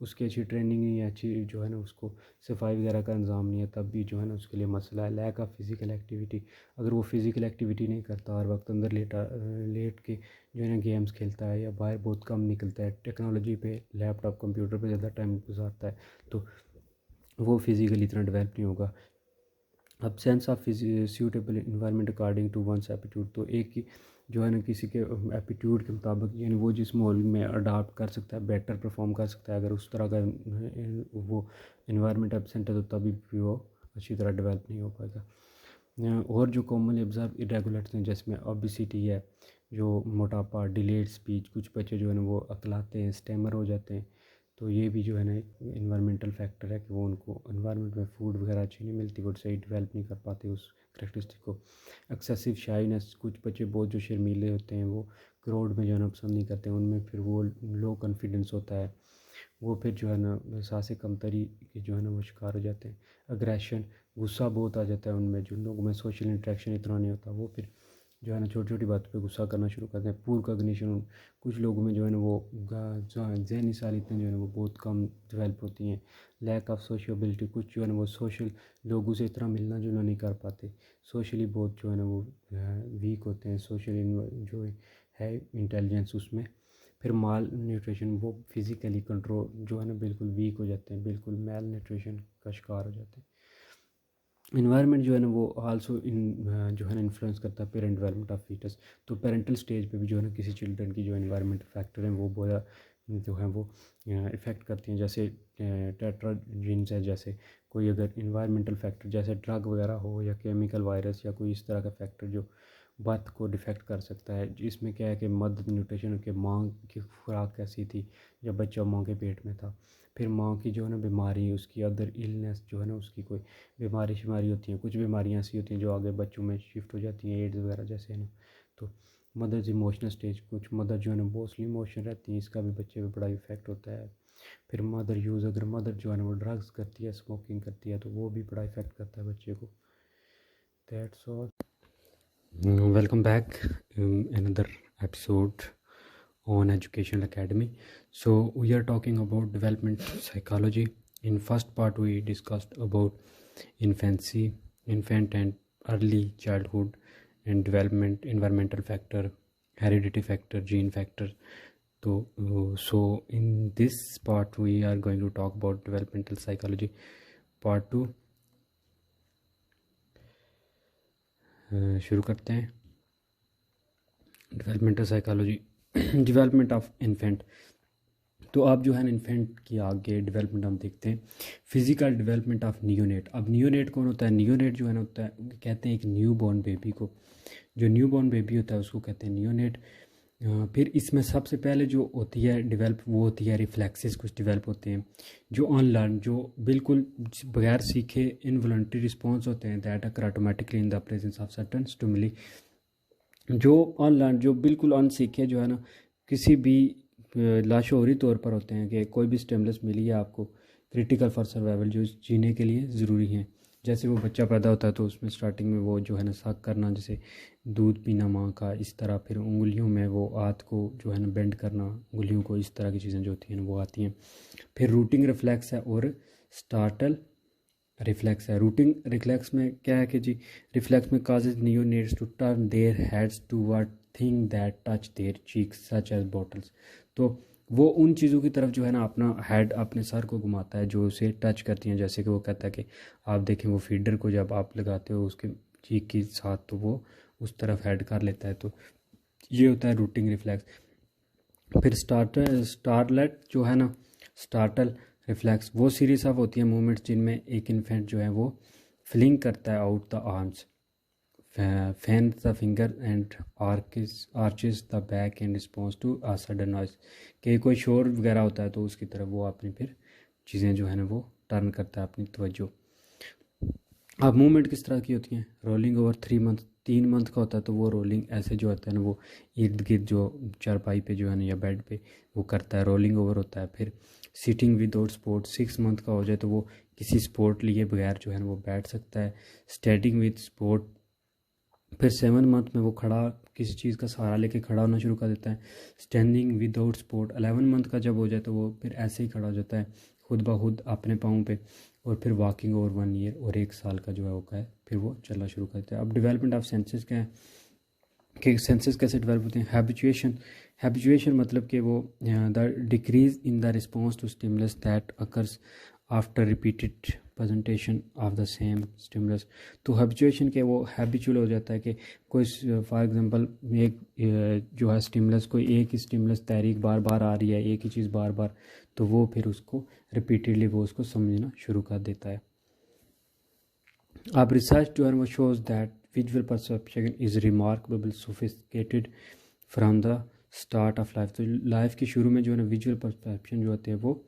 Speaker 1: उसकी अच्छी ट्रेनिंग नहीं है, अच्छी जो है ना उसको सफाई वगैरह का इंतज़ाम नहीं है, तब भी जो है ना उसके लिए मसला है। लैक ऑफ फिज़िकल एक्टिविटी, अगर वो फिज़िकल एक्टिविटी नहीं करता, हर वक्त अंदर लेट के जो है ना गेम्स खेलता है या बाहर बहुत कम निकलता है, टेक्नोलॉजी पे लैपटॉप कंप्यूटर पे ज़्यादा टाइम गुजारता है, तो वो फिज़िकली इतना डेवलप नहीं होगा। Absence of suitable environment according to one's aptitude, तो एक ही जो है ना किसी के एप्टीट्यूड के मुताबिक, यानी वो जिस माहौल में अडाप्ट कर सकता है, बेटर परफॉर्म कर सकता है, अगर उस तरह का वो इन्वायरमेंट एब्सेंट है तो तभी भी वो अच्छी तरह डेवलप नहीं हो पाएगा। और जो कॉमनली ऑब्जर्व इरेगुलर्स हैं, जिसमें ओबेसिटी है, जो मोटापा, डिलेड स्पीच, कुछ बच्चे जो है ना वो अकलाते हैं, स्टैमर हो जाते हैं, तो ये भी जो है ना एक इन्वायरमेंटल फैक्टर है कि वो उनको इन्वायरमेंट में फूड वगैरह अच्छी नहीं मिलती, वो सही डेवलप नहीं कर पाते उस करेक्टरिस्टिक को। एक्सेसिव शाइनेस, कुछ बच्चे बहुत जो शर्मीले होते हैं वो क्राउड में जाना पसंद नहीं करते हैं, उनमें फिर वो लो कॉन्फिडेंस होता है, वो फिर जो है ना सांसें कमतरी के जो है ना वो शिकार हो जाते हैं। अग्रेशन, गुस्सा बहुत आ जाता है उनमें, जिन लोगों में सोशल इंटरेक्शन इतना नहीं होता, वो फिर जो है ना छोटी छोटी बात पे गुस्सा करना शुरू करते हैं। पूर कॉग्निशन, कुछ लोगों में जो है ना वो जहनी सालितें जो है ना वो बहुत कम डेवलप होती हैं। लैक ऑफ सोशियबिलिटी, कुछ जो है ना वो सोशल लोगों से इतना मिलना जुलना नहीं कर पाते, सोशली बहुत जो है ना वो वीक होते हैं, सोशल जो है इंटेलिजेंस उसमें। फिर माल न्यूट्रिशन, वो फिज़िकली कंट्रोल जो है ना बिल्कुल वीक हो जाते हैं, बिल्कुल मेल न्यूट्रिशन का शिकार हो जाते हैं। इन्वायरमेंट जो है ना वो आल्सो जो है ना इन्फ्लुएंस करता है पेरेंट डेवलपमेंट ऑफ फीटस, तो पेरेंटल स्टेज पे भी जो है ना किसी चिल्ड्रन की जो इन्वायरमेंट फैक्टर हैं वो बहुत जो है वो इफ़ेक्ट करती हैं। जैसे टेट्राजीन्स है, जैसे कोई अगर इन्वायरमेंटल फैक्टर जैसे ड्रग वगैरह हो या केमिकल वायरस या कोई इस तरह का फैक्टर जो बात को डिफेक्ट कर सकता है। इसमें क्या है कि मदर न्यूट्रिशन के माँ की खुराक कैसी थी जब बच्चा माँ के पेट में था, फिर माँ की जो है ना बीमारी, उसकी अदर इलनेस जो है ना उसकी कोई बीमारी शुमारी होती हैं, कुछ बीमारियाँ ऐसी होती हैं जो आगे बच्चों में शिफ्ट हो जाती हैं, एड्स वगैरह जैसे है ना। तो मदर्स इमोशनल स्टेज, कुछ मदर जो है ना मोस्टली इमोशनल रहती हैं, इसका भी बच्चे पे बड़ा इफेक्ट होता है। फिर मदर यूज़, अगर मदर जो है ना वो ड्रग्स करती है, स्मोकिंग करती है, तो वो भी बड़ा इफेक्ट करता है बच्चे को। That's all. Welcome back another episode on Educational Academy. So we are talking about development psychology. In first part we discussed about infancy, infant and early childhood and development, environmental factor, heredity factor, gene factor. So in this part we are going to talk about developmental psychology part 2. शुरू करते हैं। Developmental psychology, development of infant. तो आप जो है ना infant की आगे डेवलपमेंट हम देखते हैं। Physical development of neonate. अब नियोनेट कौन होता है? नियोनेट जो है ना होता है, कहते हैं एक न्यू बॉर्न बेबी को, जो न्यू बॉर्न बेबी होता है उसको कहते हैं नियोनेट। फिर इसमें सबसे पहले जो होती है डेवलप, वो होती है रिफ्लेक्सेस, कुछ डेवलप होते हैं जो अनलर्न, जो बिल्कुल बगैर सीखे इनवॉलंटरी रिस्पॉन्स होते हैं, that occur automatically in the presence of certain stimuli. जो अनलर्न, जो बिल्कुल अनसीखे जो है ना, किसी भी लाशोरी तौर पर होते हैं कि कोई भी स्टिमुलस मिली है आपको, क्रिटिकल फॉर सर्वाइवल, जो जीने के लिए ज़रूरी हैं। जैसे वो बच्चा पैदा होता है तो उसमें स्टार्टिंग में वो जो है ना सक करना, जैसे दूध पीना माँ का, इस तरह। फिर उंगलियों में वो हाथ को जो है ना बेंड करना, उंगलियों को, इस तरह की चीज़ें जो होती हैं वो आती हैं। फिर रूटिंग रिफ्लेक्स है और स्टार्टल रिफ्लेक्स है। रूटिंग रिफ्लेक्स में क्या है कि जी, रिफ्लेक्स में causes neonates to turn their heads toward thing that touch their cheeks such as bottles. तो वो उन चीज़ों की तरफ जो है ना अपना हेड, अपने सर को घुमाता है जो उसे टच करती हैं। जैसे कि वो कहता है कि आप देखें वो फीडर को जब आप लगाते हो उसके चीक के साथ, तो वो उस तरफ हेड कर लेता है। तो ये होता है रूटिंग रिफ्लेक्स। फिर स्टारलेट जो है ना, स्टार्टल रिफ्लेक्स, वो सीरीज ऑफ होती है मूवमेंट्स जिनमें एक इन्फेंट जो है वो फ्लिंग करता है out the arms, fan the finger and arches the back in response to a sudden noise, कि कोई शोर वगैरह होता है तो उसकी तरफ वो अपनी फिर चीज़ें जो है ना वो टर्न करता है अपनी तवज्जो। अब मूवमेंट किस तरह की होती हैं, रोलिंग ओवर 3 मंथ, 3 मंथ का होता है तो वो रोलिंग ऐसे जो होता है ना वो इर्द गिर्द जो चारपाई पे जो है ना या बेड पे वो करता है, रोलिंग ओवर होता है। फिर सिटिंग विदाउट सपोर्ट 6 मंथ का हो जाए तो वो किसी सपोर्ट लिए बगैर जो है ना वो बैठ सकता है। स्टैंडिंग विद सपोर्ट, फिर 7 मंथ में वो खड़ा किसी चीज़ का सहारा लेके खड़ा होना शुरू कर देता है। स्टैंडिंग विदाउट सपोर्ट 11 मंथ का जब हो जाए तो वो फिर ऐसे ही खड़ा हो जाता है खुद ब खुद अपने पाँव पे। और फिर वॉकिंग ओवर 1 ईयर, और 1 साल का जो है वो का है फिर वो चलना शुरू करता है। अब डेवलपमेंट ऑफ सेंसेस क्या है कि सेंसेस कैसे डेवलप होते हैं। हैबिचुएशन मतलब कि वो the decrease in the response to stimulus that occurs after repeated presentation of the same stimulus. तो हैबिचुएशन के वो हैबिचुअल हो जाता है कि कोई फॉर एग्जांपल एक जो है स्टिमुलस, कोई एक ही स्टिमुलस तहरीक बार बार आ रही है, एक ही चीज़ बार बार, तो वो फिर उसको रिपीटेडली वो उसको समझना शुरू कर देता है। अब रिसर्च जो है वो shows that visual perception is remarkable sophisticated from the start of life. तो लाइफ के शुरू में जो है ना विजुअल परसेप्शन जो होते हैं वो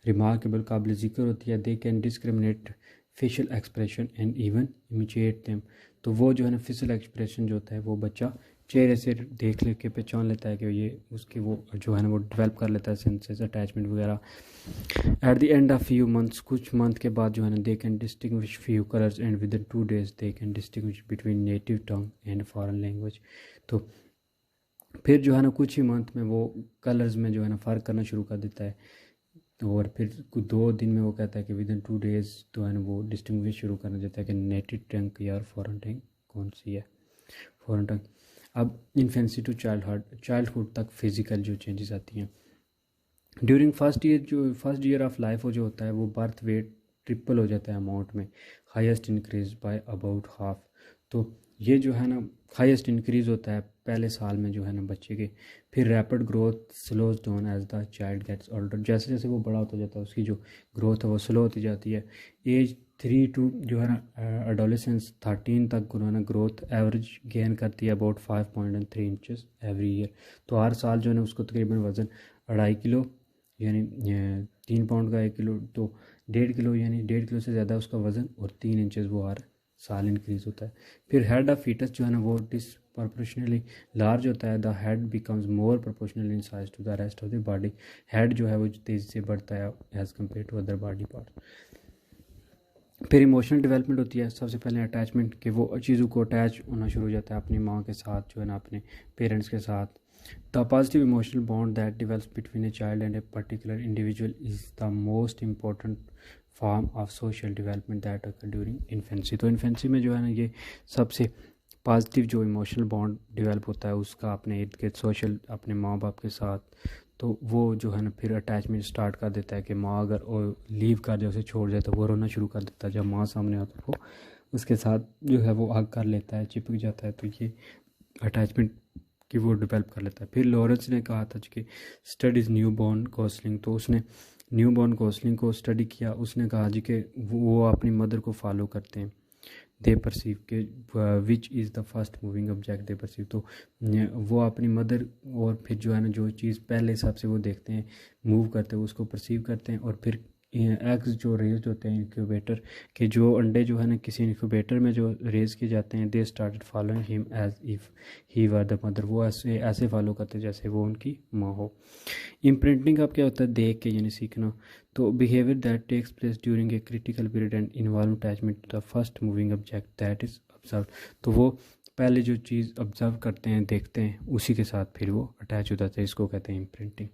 Speaker 1: रिमार्केबल काबिल ज़िक्र होती है। They can discriminate facial expression and even imitate them. तो वो जो है ना फेशियल एक्सप्रेशन जो होता है वो बच्चा चेहरे से देख ले के पहचान लेता है कि ये उसकी वो जो है ना वो डेवलप कर लेता है सेंसेस अटैचमेंट वगैरह। At the end of few months, कुछ मंथ के बाद जो है ना they can distinguish few colours and with in 2 days they can distinguish between native tongue and foreign language. तो फिर जो है ना कुछ ही मंथ में वो कलर्स में जो है ना फ़र्क करना शुरू कर देता है। और फिर 2 दिन में वो कहता है कि विद इन 2 days तो है ना वो डिस्टिंग्विश शुरू करना देता है कि नेटिव टंग या फॉरेन टंग कौन सी है, फॉरेन टंग। अब इन्फेंसी टू चाइल्डहुड तक फिज़िकल जो चेंजेस आती हैं during first year of life वो जो होता है वो बर्थ वेट ट्रिपल हो जाता है अमाउंट में, highest increase by about half. तो ये जो है ना हाईएस्ट इंक्रीज़ होता है पहले साल में जो है ना बच्चे के। फिर rapid growth slows down as the child gets older, जैसे जैसे वो बड़ा होता जाता है उसकी जो ग्रोथ है वो स्लो होती जाती है। एज 3 टू जो है ना एडोलेसेंस 13 तक जो है ना ग्रोथ एवरेज गेन करती है अबाउट 5.3 इंचेस एवरी ईयर। तो हर साल जो है ना उसको तकरीबन वज़न 2.5 किलो यानी 3 पाउंड का 1 किलो, तो 1.5 किलो यानी 1.5 किलो से ज़्यादा उसका वज़न, और 3 इंचेस वो हर साल इंक्रीज़ होता है। फिर हेड ऑफ फीटस जो है ना वो डिसप्रपोर्शनली लार्ज होता है। The head becomes more proportional in size to the rest of the body. Head जो है वो तेज़ी से बढ़ता है as compare to other body part. फिर इमोशनल डेवलपमेंट होती है। सबसे पहले अटैचमेंट के वो चीज़ों को अटैच होना शुरू हो जाता है अपनी माँ के साथ जो है ना अपने पेरेंट्स के साथ। The positive emotional bond that develops between a child and a particular individual is the most important form of social development that occur during infancy. तो इन्फेंसी में जो है ना ये सबसे पॉजिटिव जो इमोशनल बॉन्ड डेवलप होता है उसका अपने इर्द गिर्द सोशल अपने माँ बाप के साथ। तो वो जो है ना फिर अटैचमेंट स्टार्ट कर देता है कि माँ अगर लीव कर जाए उसे छोड़ जाए तो वो रोना शुरू कर देता है। जब माँ सामने आता है वो उसके साथ जो है वो हग कर लेता है, चिपक जाता है। तो ये अटैचमेंट कि वो डेवलप कर लेता है। फिर लॉरेंस ने कहा था कि स्टडीज़ न्यू बॉर्न काउंसलिंग, तो उसने न्यू बॉर्न काउंसलिंग को स्टडी किया। उसने कहा जी कि वो अपनी मदर को फॉलो करते हैं। दे परसीव के which is the first moving object they perceive, तो वो अपनी मदर और फिर जो है ना जो चीज़ पहले हिसाब से वो देखते हैं मूव करते हैं उसको परसीव करते हैं। और फिर एग्स जो रेज होते हैं इंक्यूबेटर के, जो अंडे जो है ना किसी इंक्यूबेटर में जो रेज किए जाते हैं, they started following him as if he were the mother, वो ऐसे फॉलो करते जैसे वो उनकी माँ हो। इम्प्रिंटिंग का क्या होता है, देख के यानी सीखना। तो behaviour that takes place during a critical period and involve attachment to the first moving object that is observe. तो वो पहले जो चीज़ ऑब्जर्व करते हैं देखते हैं उसी के साथ फिर वो अटैच हो जाता है, इसको कहते हैं इम्प्रिंटिंग।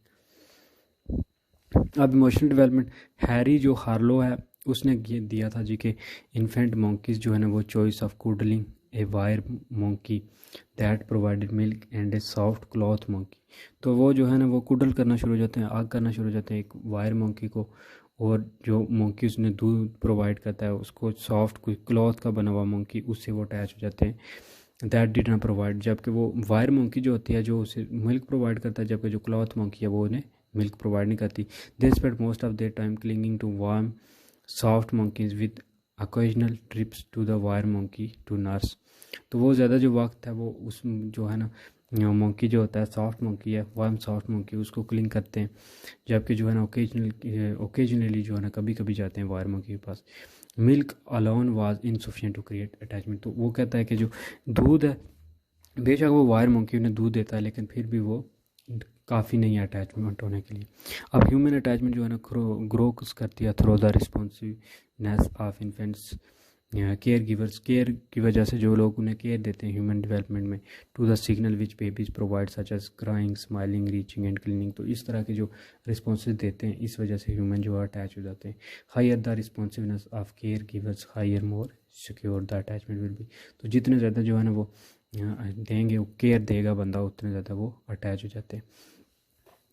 Speaker 1: अब इमोशनल डेवलपमेंट, हैरी जो हार्लो है उसने दिया था जी कि इन्फेंट मंकीज जो है ना वो choice of cuddling a wire monkey that provided milk and a soft cloth monkey. तो वो जो है ना वो कुडल करना शुरू हो जाते हैं, आग करना शुरू हो जाते हैं एक वायर मंकी को, और जो मंकी उसने दूध प्रोवाइड करता है उसको सॉफ्ट कोई क्लॉथ का बना हुआ मंकी, उससे वो अटैच हो जाते हैं। दैट डिड नॉट प्रोवाइड, जबकि वो वायर मंकी जो होती है जो उसे मिल्क प्रोवाइड करता है, जबकि जो क्लॉथ मंकी है वो उन्हें मिल्क प्रोवाइड नहीं करती। They spend most of their time clinging to warm soft monkeys with occasional trips to the wire monkey to nurse. तो वो ज़्यादा जो वक्त है वो उस जो है ना मंकी जो होता है, सॉफ्ट मंकी है, वर्म सॉफ्ट मंकी, उसको क्लिंग करते हैं। जबकि जो है ना ओकेजनली जो है ना कभी कभी जाते हैं वायर मंकी के पास। Milk alone was insufficient to create attachment. तो वो कहता है कि जो दूध है, बेशक वो वायर मंकी उन्हें दूध देता है, लेकिन फिर भी वो काफ़ी नहीं है अटैचमेंट होने के लिए। अब ह्यूमन अटैचमेंट जो है ना ग्रो करती है through the responsiveness of infants care givers. Care की वजह से जो लोग उन्हें केयर देते हैं ह्यूमन डेवलपमेंट में, to the signal which babies provide such as crying, smiling, reaching and clinging. तो इस तरह के जो रिस्पॉन्सेज देते हैं, इस वजह से ह्यूमन जो है अटैच हो जाते हैं। Higher the responsiveness of care givers higher more secure the attachment will be. तो जितने ज़्यादा जो है ना वो देंगे, वो केयर देगा बंदा, उतने ज़्यादा वो अटैच हो जाते हैं।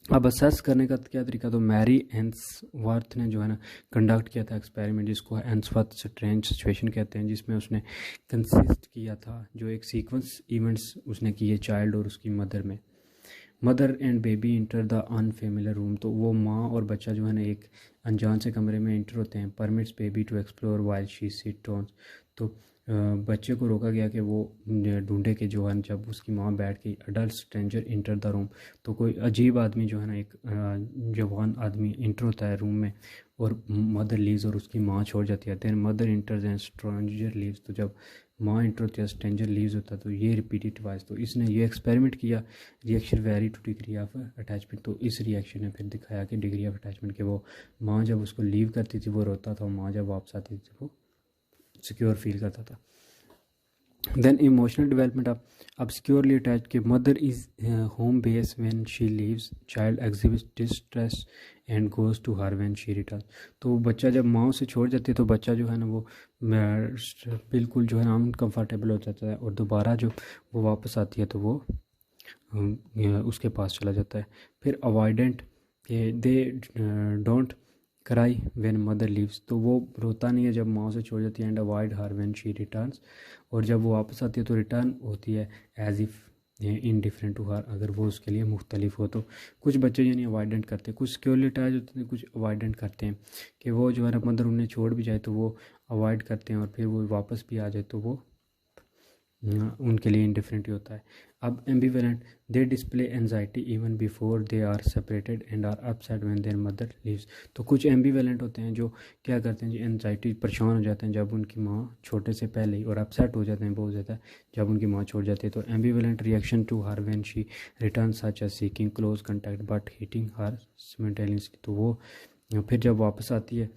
Speaker 1: अब असेस करने का क्या तरीका, तो मैरी एंसवर्थ ने जो है ना कंडक्ट किया था एक्सपेरिमेंट, जिसको एंसवर्थ स्ट्रेंज सिचुएशन कहते हैं, जिसमें उसने कंसिस्ट किया था जो एक सीक्वेंस इवेंट्स उसने किए चाइल्ड और उसकी मदर में। Mother and baby enter the unfamiliar room. तो वो माँ और बच्चा जो है ना एक अनजान से कमरे में इंटर होते हैं। Permits baby to explore while she sit on. तो बच्चे को रोका गया कि वो ढूंढे कि जो है जब उसकी माँ बैठ के adult stranger enter the room, तो कोई अजीब आदमी जो है ना एक जवान आदमी इंटर होता है रूम में, और मदर लीव्स और उसकी माँ छोड़ जाती है। Then mother enters and stranger leaves. तो जब माँ इंटर होती है, स्ट्रेंजर लीव्स होता है। तो ये रिपीटेड ट्वाइस। तो इसने ये एक्सपेरिमेंट किया, reaction very two degree of attachment. तो इस रिएक्शन ने फिर दिखाया कि डिग्री ऑफ अटैचमेंट के वो माँ जब उसको लीव करती थी वो रोता था, और माँ जब वापस आती थी वो सिक्योर फील करता था। देन इमोशनल डेवलपमेंट ऑफ अब सिक्योरली अटैच के mother is home base when she leaves, child exhibits distress and goes to her when she return. तो बच्चा जब माँ से छोड़ जाती है तो बच्चा जो है ना वो बिल्कुल जो है ना अनकम्फर्टेबल हो जाता है, और दोबारा जो वो वापस आती है तो वो उसके पास चला जाता है। फिर avoidant, they don't cry when mother leaves. तो वो रोता नहीं है जब माँ से छोड़ जाती है। And avoid her when she returns. और जब वो वापस आती है तो रिटर्न होती है as if indifferent to her, अगर वो उसके लिए मुख्तलिफ हो। तो कुछ बच्चे यानी अवॉइडेंट करते हैं, कुछ सिक्योरली अटैच होते हैं, कुछ अवॉइडेंट करते हैं कि वो जो है ना मदर उन्हें छोड़ भी जाए तो वो अवॉइड करते हैं, और फिर वो वापस भी आ जाए तो वो उनके लिए इंडिफरेंट ही होता है। अब ambivalent, they display anxiety even before they are separated and are upset when their mother leaves. तो कुछ एम्बिवेलेंट होते हैं जो क्या करते हैं जी, एनजाइटी, परेशान हो जाते हैं जब उनकी माँ छोटे से पहले ही, और अपसेट हो जाते हैं बहुत ज़्यादा जब उनकी माँ छोड़ जाती है। तो ambivalent reaction to her when she return such as seeking close contact but hitting her simultaneously. तो वो फिर जब वापस आती है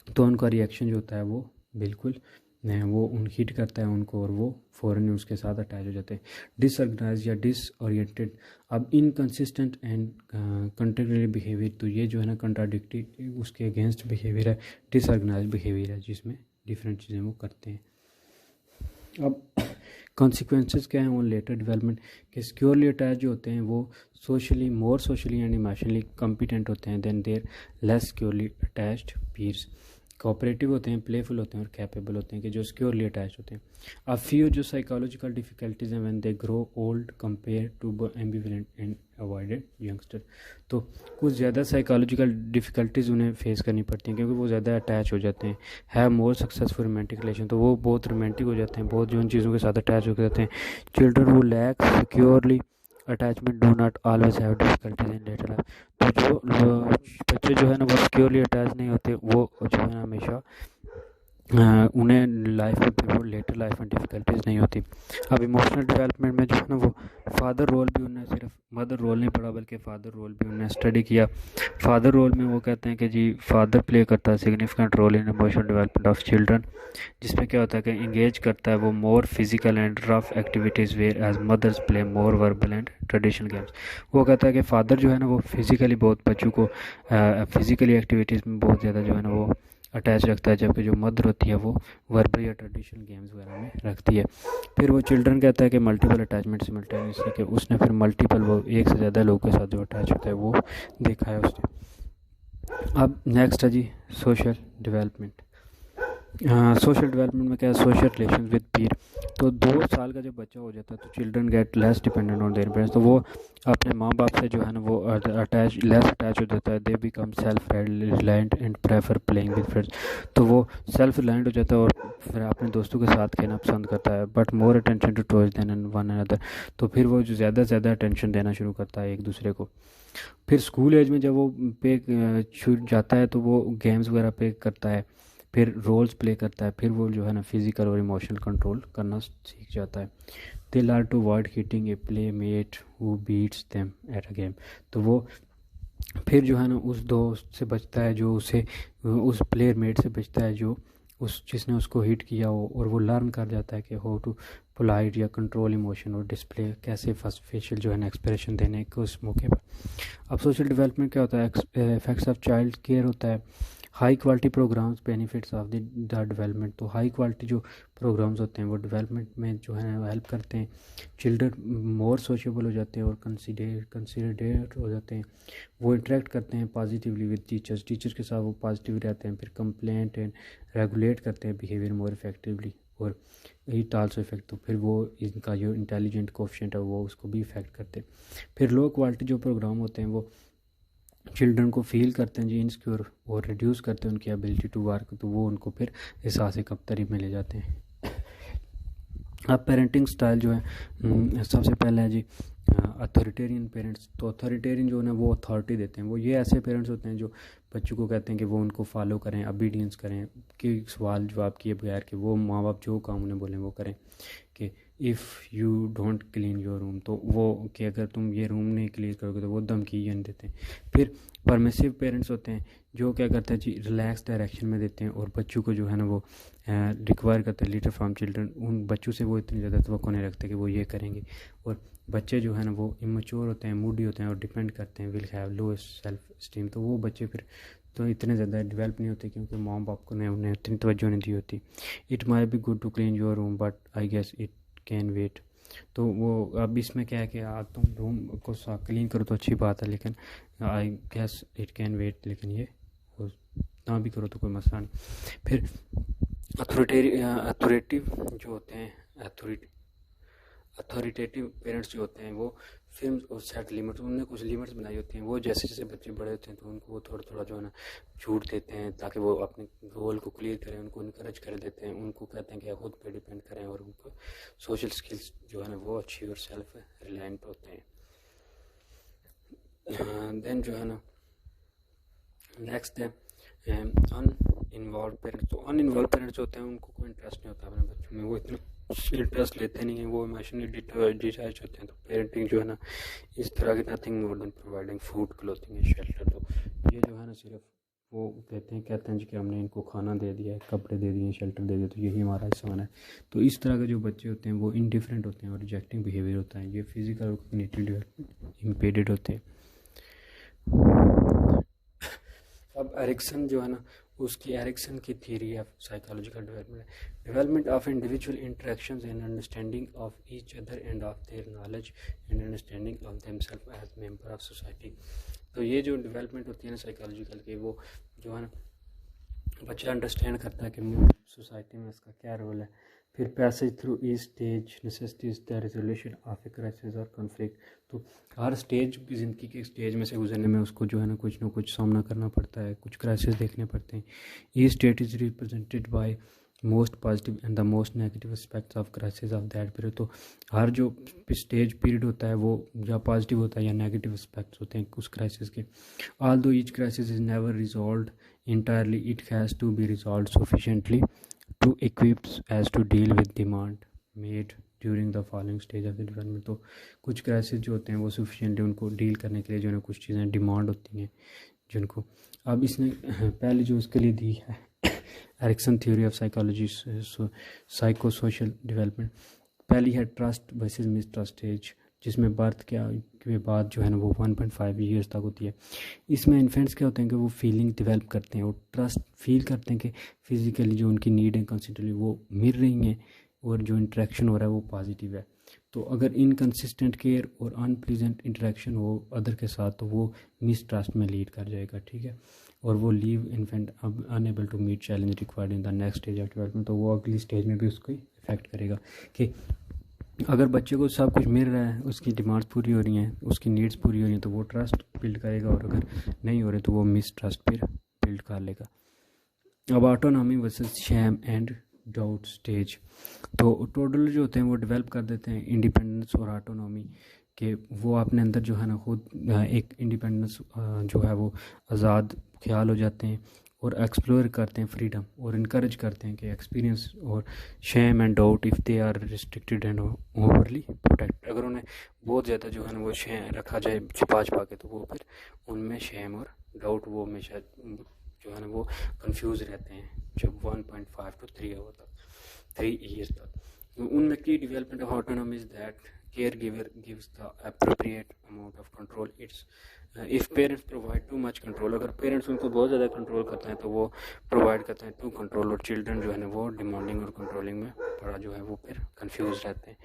Speaker 1: तो उनका रिएक्शन जो होता है वो बिल्कुल वो उन हिट करता है उनको, और वो फ़ौरन उसके साथ अटैच हो जाते हैं। डिसऑर्गेनाइज या डिसओरिएंटेड, अब इनकन्सिस्टेंट एंड कंट्राडिक्टरी बिहेवियर। तो ये जो है ना कंट्राडिक्टरी उसके अगेंस्ट बिहेवियर है, डिसऑर्गेनाइज बिहेवियर है जिसमें डिफरेंट चीज़ें वो करते हैं। अब कॉन्सिक्वेंसेस क्या हैं वो लेटर डेवलपमेंट के, सिक्योरली अटैच जो होते हैं वो more socially and emotionally competent होते हैं than their less securely attached peers. Cooperative होते हैं, प्लेफुल होते हैं और कैपेबल होते हैं कि जो सिक्योरली अटैच होते हैं। अब फ्यू जो साइकोलॉजिकल डिफ़िकल्टीज़ हैं when they grow old compare to ambivalent and avoided youngster. तो कुछ ज़्यादा साइकोलॉजिकल डिफ़िकल्टीज़ उन्हें फेस करनी पड़ती हैं क्योंकि वो ज़्यादा अटैच हो जाते हैं। Have more successful romantic relation, तो वो बहुत रोमांटिक हो जाते हैं, बहुत जो उन चीज़ों के साथ अटैच हो जाते हैं। Children who lack securely attachment do not always have difficulties in later life. तो जो बच्चे जो है ना वो सिक्योरली अटैच नहीं होते, वो जो है ना हमेशा उन्हें लाइफ में फिर लेटर लाइफ में डिफ़िकल्टीज़ नहीं होती। अब इमोशनल डेवलपमेंट में जो है ना वो फादर रोल भी उन्हें, सिर्फ मदर रोल नहीं पड़ा बल्कि फ़ादर रोल भी उन्हें स्टडी किया। फादर रोल में वो कहते हैं कि जी फादर प्ले करता है significant role in emotional development of children, जिसमें क्या होता है कि इंगेज करता है वो more physical and rough activities whereas mothers play more verbal and traditional games. वो कहता है कि फ़ादर जो है ना वो फिज़िकली बहुत बच्चों को फिज़िकली एक्टिविटीज़ में बहुत ज़्यादा जो है ना वो अटैच रखता है, जबकि जो मदर होती है वो वर्बल या ट्रेडिशनल गेम्स वगैरह में रखती है। फिर वो चिल्ड्रन कहता है कि मल्टीपल अटैचमेंट सिमल्टेनियसली, कि उसने फिर मल्टीपल वो एक से ज़्यादा लोगों के साथ जो अटैच होता है वो देखा है उसने। अब नेक्स्ट है जी सोशल डेवलपमेंट। सोशल डेवलपमेंट में क्या है, सोशल रिलेशन विद पीर। तो 2 साल का जब बच्चा हो जाता है तो children get less dependent on their parents, तो वो अपने माँ बाप से जो है ना वो लेस अटैच हो जाता है। They become self reliant and prefer playing with friends, तो वो सेल्फ रिलायंट हो जाता है और फिर अपने दोस्तों के साथ खेलना पसंद करता है। But more attention to toys than one another, तो फिर वो जो ज़्यादा से ज़्यादा अटेंशन देना शुरू करता है एक दूसरे को। फिर स्कूल एज में जब वो पे छूट जाता है तो वो गेम्स वगैरह पे करता है, फिर रोल्स प्ले करता है, फिर वो जो है ना फिज़िकल और इमोशनल कंट्रोल करना सीख जाता है। They learn to avoid hitting a playmate who beats them at a game, तो वो फिर जो है ना उस दोस्त से बचता है जो उसे, उस प्लेयर मेट से बचता है जो उस जिसने उसको हिट किया हो, और वो लर्न कर जाता है कि हाउ टू पोलाइट या कंट्रोल इमोशन और डिस्प्ले, कैसे फर्स्ट फेशियल जो है ना एक्सप्रेशन देने को उस मौके पर। अब सोशल डेवलपमेंट क्या होता है, इफेक्ट्स ऑफ चाइल्ड केयर होता है। High quality programs benefits of the development, तो हाई क्वालिटी जो प्रोग्राम्स होते हैं वो डेवलपमेंट में जो है हेल्प करते हैं। चिल्ड्रन मोर सोशेबल हो जाते हैं और कंसिडरेट हो जाते हैं, वो इंटरेक्ट करते हैं पॉजिटिवली विद टीचर्स के साथ वो पॉजिटिव रहते हैं। फिर कंप्लेंट एंड रेगुलेट करते हैं बिहेवियर मोर इफेक्टिवली, और इट आल्सो इफेक्ट, तो फिर वो इनका जो इंटेलिजेंट कोफिशिएंट है वो उसको भी इफेक्ट करते हैं। फिर लो क्वालिटी जो प्रोग्राम होते हैं वो चिल्ड्रन को फील करते हैं जी इनसिक्योर, और रिड्यूस करते हैं उनकी एबिलिटी टू वर्क, तो वो उनको फिर एहसास कमतरी में ले जाते हैं। अब पेरेंटिंग स्टाइल जो है सबसे पहले है जी अथॉरिटेरियन पेरेंट्स, तो अथॉरिटेरियन जो है वो अथॉरिटी देते हैं। वो ये ऐसे पेरेंट्स होते हैं जो बच्चों को कहते हैं कि वो उनको फॉलो करें, ओबीडियंस करें, कि सवाल जवाब किए बगैर कि वो माँ बाप जो काम उन्हें बोलें वो करें। कि if you don't clean your room, तो वो कि अगर तुम ये रूम नहीं क्लीन करोगे तो वो धमकी नहीं देते हैं। फिर परमिसिव पेरेंट्स होते हैं जो क्या करते हैं जी रिलैक्स डायरेक्शन में देते हैं, और बच्चों को जो है ना वो रिक्वायर करते हैं लीडर फ्रॉम चिल्ड्रन। उन बच्चों से वो इतनी ज़्यादा तवक्को नहीं रखते कि वो ये करेंगे, और बच्चे जो है ना वो इमेच्योर होते हैं, मूडी होते हैं और डिपेंड करते हैं, will have low self esteem, तो वो बच्चे फिर तो इतने ज़्यादा डेवलप नहीं होते क्योंकि माँ बाप को ने उन्हें इतनी तवज्जो नहीं दी होती। It may be good to clean your room but I guess it can wait, तो वो अब इसमें क्या है कि तुम रूम को क्लीन करो तो अच्छी बात है, लेकिन I guess it can wait, लेकिन ये ना भी करो तो कोई मसला नहीं। फिर अथॉरिटेटिव जो होते हैं अथॉरिटेटिव पेरेंट्स जो होते हैं वो फिर और सेट लिमिट्स, उन्होंने कुछ लिमिट्स बनाई होती हैं। वो जैसे जैसे बच्चे बड़े होते हैं तो उनको वो थोड़ा थोड़ा जो है ना छूट देते हैं ताकि वो अपने रोल को क्लियर करें, उनको इनकरेज कर देते हैं, उनको कहते हैं कि खुद पे डिपेंड करें, और उनको सोशल स्किल्स जो है ना वो अच्छी और सेल्फ रिलायंट होते हैं। देन जो है ना नेक्स्ट है अनइन्वॉल्व पेरेंट्स, तो अनइन्वॉल्व पेरेंट्स होते हैं उनको कोई इंटरेस्ट नहीं होता अपने बच्चों में, वो इतना इंटरेस्ट लेते नहीं हैं, वो इमोशनली डिटैच होते हैं। तो पेरेंटिंग जो है ना इस तरह की nothing more than providing food clothing and shelter, तो ये जो है ना सिर्फ वो कहते हैं जी कि हमने इनको खाना दे दिया है, कपड़े दे दिए, शेल्टर दे दिया, तो यही हमारा हिस्सा है। तो इस तरह के जो बच्चे होते हैं वो इनडिफरेंट होते हैं और रिजेक्टिंग बिहेवियर होता है, ये फिजिकल और कॉग्निटिव डेवलपमेंट इम्पेडेड होते हैं। अब एरिक्सन जो है ना उसकी एरिक्सन की theory of psychological development of individual interactions and understanding of each other and of their knowledge and understanding of themselves as member of society. तो ये जो डेवलपमेंट होती है ना साइकोलॉजिकल की, वो जो है ना बच्चा अंडरस्टैंड करता है कि सोसाइटी में इसका क्या रोल है। फिर passage through each stage necessities the resolution of a crisis और कॉन्फ्लिक्ट, तो हर स्टेज ज़िंदगी के स्टेज में से गुजरने में उसको जो है ना कुछ सामना करना पड़ता है, कुछ क्राइसिस देखने पड़ते हैं। Each state is represented by most positive and the most negative aspects of crisis of that period, तो हर जो स्टेज पीरियड होता है वो या पॉजिटिव होता है या नेगेटिव एस्पेक्ट्स होते हैं उस क्राइसिस के। Although each crisis is never resolve entirely, it has to be resolve sufficiently to equipped as to deal with demand made during the following stage of the development, तो कुछ crisis जो होते हैं वो sufficiently उनको deal करने के लिए जो है कुछ चीज़ें डिमांड होती हैं जिनको अब इसने पहले जो उसके लिए दी है Ericsson theory of psychology psycho social development. पहली है ट्रस्ट वर्सेस मिसट्रस्ट स्टेज, जिसमें बर्थ के बाद जो है ना वो 1.5 ईयर्स तक होती है। इसमें इन्फेंट्स क्या होते हैं कि वो फीलिंग डेवलप करते हैं और ट्रस्ट फील करते हैं कि फिज़िकली जो उनकी नीड है कंसिडरली वो मिल रही हैं और जो इंटरेक्शन हो रहा है वो पॉजिटिव है। तो अगर इनकंसिस्टेंट केयर और अनप्लीजेंट इंटरेक्शन हो अदर के साथ तो वो मिसट्रस्ट में लीड कर जाएगा, ठीक है। और वो लीव इन्फेंट अब unable to meet challenge required in the next stage of development, तो वो अगली स्टेज में भी उसको इफेक्ट करेगा कि अगर बच्चे को सब कुछ मिल रहा है, उसकी डिमांड्स पूरी हो रही हैं, उसकी नीड्स पूरी हो रही हैं, तो वो ट्रस्ट बिल्ड करेगा, और अगर नहीं हो रहे तो वो मिसट्रस्ट फिर बिल्ड कर लेगा। अब autonomy versus sham and doubt stage, तो टोडल जो होते हैं वो डेवलप कर देते हैं इंडिपेंडेंस और ऑटोनॉमी के, वो अपने अंदर जो है ना खुद एक इंडिपेंडेंस जो है वो आज़ाद ख्याल हो जाते हैं और एक्सप्लोर करते हैं फ्रीडम, और इनकरेज करते हैं कि एक्सपीरियंस और shame and doubt if they are restricted and overly protect, अगर उन्हें बहुत ज़्यादा जो है ना वो शेम रखा जाए छिपा छिपा के, तो वो फिर उनमें शेम और डाउट वो हमेशा जो है ना वो कंफ्यूज रहते हैं जब 1.5 to 3 आवर तक 3 years तक। उनमें की development of autonomy is that care giver gives the appropriate amount of control. It's if parents provide too much control, अगर पेरेंट्स उनको बहुत ज़्यादा कंट्रोल करते हैं तो वो प्रोवाइड करते हैं टू कंट्रोल, और चिल्ड्रन जो है ना वो डिमांडिंग और कंट्रोलिंग में बड़ा जो है वो फिर कंफ्यूज रहते हैं।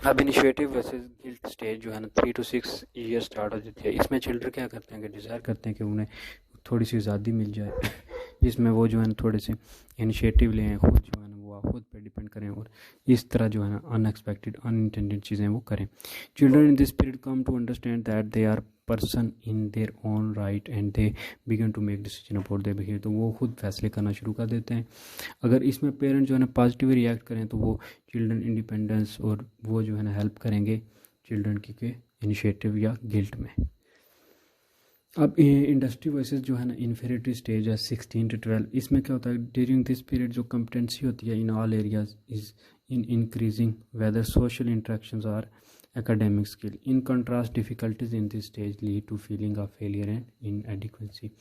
Speaker 1: अब इनिशिएटिव वर्सेस गिल्ट स्टेज जो है ना 3 to 6 years स्टार्ट हो जाती है। इसमें चिल्ड्रन क्या करते हैं कि डिज़ायर करते हैं कि उन्हें थोड़ी सी आज़ादी मिल जाए जिसमें वो जो है ना थोड़े से इनिशिएटिव लें, खुद जो है ना वो खुद पे डिपेंड करें, और इस तरह जो है ना अनएक्सपेक्टेड अनइंटेंडेड चीज़ें वो करें। Children in this period come to understand that they are person in their own right and they begin to make decision about their behaviour, तो वो खुद फैसले करना शुरू कर देते हैं। अगर इसमें पेरेंट जो है ना पॉजिटिव रिएक्ट करें तो वो चिल्ड्रन इंडिपेंडेंस और वो जो है ना हेल्प करेंगे चिल्ड्रन के इनिशिएटिव या गिल्ट में। अब इंडस्ट्री वर्सेस जो है ना इन्फेरिटी स्टेज है 16 to 12, इसमें क्या होता है ड्यूरिंग दिस पीरियड जो कम्पिटेंसी होती है in all areas is in increasing whether social interactions are academic skill. In contrast difficulties in this stage lead to feeling of failure and inadequacy.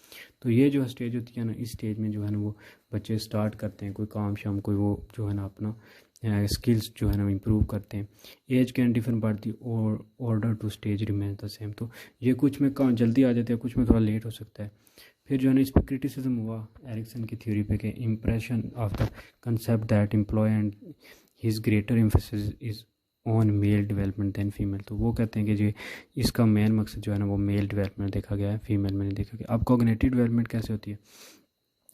Speaker 1: तो ये जो स्टेज होती है ना, इस स्टेज में जो है ना वो बच्चे स्टार्ट करते हैं कोई काम शाम, कोई वो जो है ना अपना स्किल्स जो है ना इम्प्रूव करते हैं। Age can differ but the order to stage remain the same, तो ये कुछ में काम जल्दी आ जाते हैं, कुछ में थोड़ा लेट हो सकता है। फिर जो है ना इस पर क्रिटिसिज्म हुआ एरिक्सन की थ्योरी पे कि impression of the concept that employ and his greater emphasis is on male development than female, तो वो कहते हैं कि जी इसका मेन मकसद जो है ना वो मेल डेवलपमेंट देखा गया है, फीमेल में नहीं देखा गया। अब कॉग्निटिव डेवलपमेंट कैसे होती है,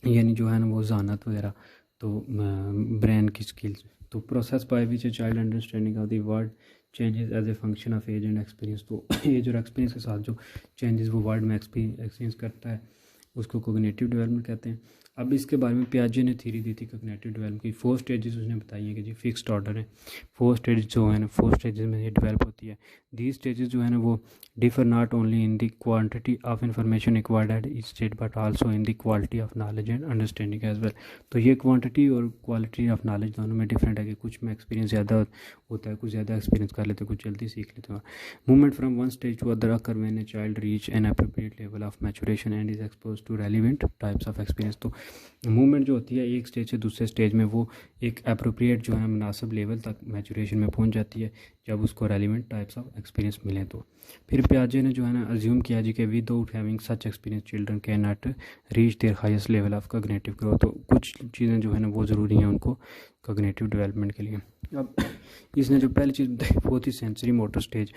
Speaker 1: यानी जो है ना वो जहानत वगैरह, तो ब्रेन की स्किल्स, तो process by which a child understanding of the world changes as a function of age and experience, तो एज और एक्सपीरियंस के साथ जो चेंजेस वो वर्ड में एक्सपीरियंस करता है उसको कोग्निटिव डेवलपमेंट कहते हैं। अब इसके बारे में पियाजे ने थ्योरी दी थी कोग्निटिव डेवलपमेंट की। 4 स्टेजेस उसने बताई हैं कि जी फिक्स्ड ऑर्डर है, 4 स्टेज जो है ना 4 स्टेजेस में ये डेवलप होती है। दीज स्टेजेस जो है ना वो differ not only in the quantity of information required at each stage but also in the quality of knowledge and understanding as well, तो ये क्वांटिटी और क्वालिटी ऑफ नॉलेज दोनों में डिफरेंट है कि कुछ में एक्सपीरियंस ज़्यादा होता है, कुछ ज़्यादा एक्सपीरियंस कर लेते हैं, कुछ जल्दी सीख लेते हैं। Movement from one stage to other occur when a child reach an appropriate level of maturation and is expose to relevant types of experience, तो मूवमेंट जो होती है एक स्टेज से दूसरे स्टेज में वो एक एप्रोप्रिएट जो है मुनासिब लेवल तक मैचुरेशन में पहुंच जाती है जब उसको रेलिवेंट टाइप्स ऑफ एक्सपीरियंस मिले। तो फिर पियाजे ने जो है ना अज्यूम किया जी कि without having such experience children can not reach their highest level of cognitive growth, तो कुछ चीज़ें जो है ना वो ज़रूरी हैं उनको कॉग्निटिव डेवलपमेंट के लिए। अब इसने जो पहली चीज़ बताई वो थी सेंसरी मोटर स्टेज।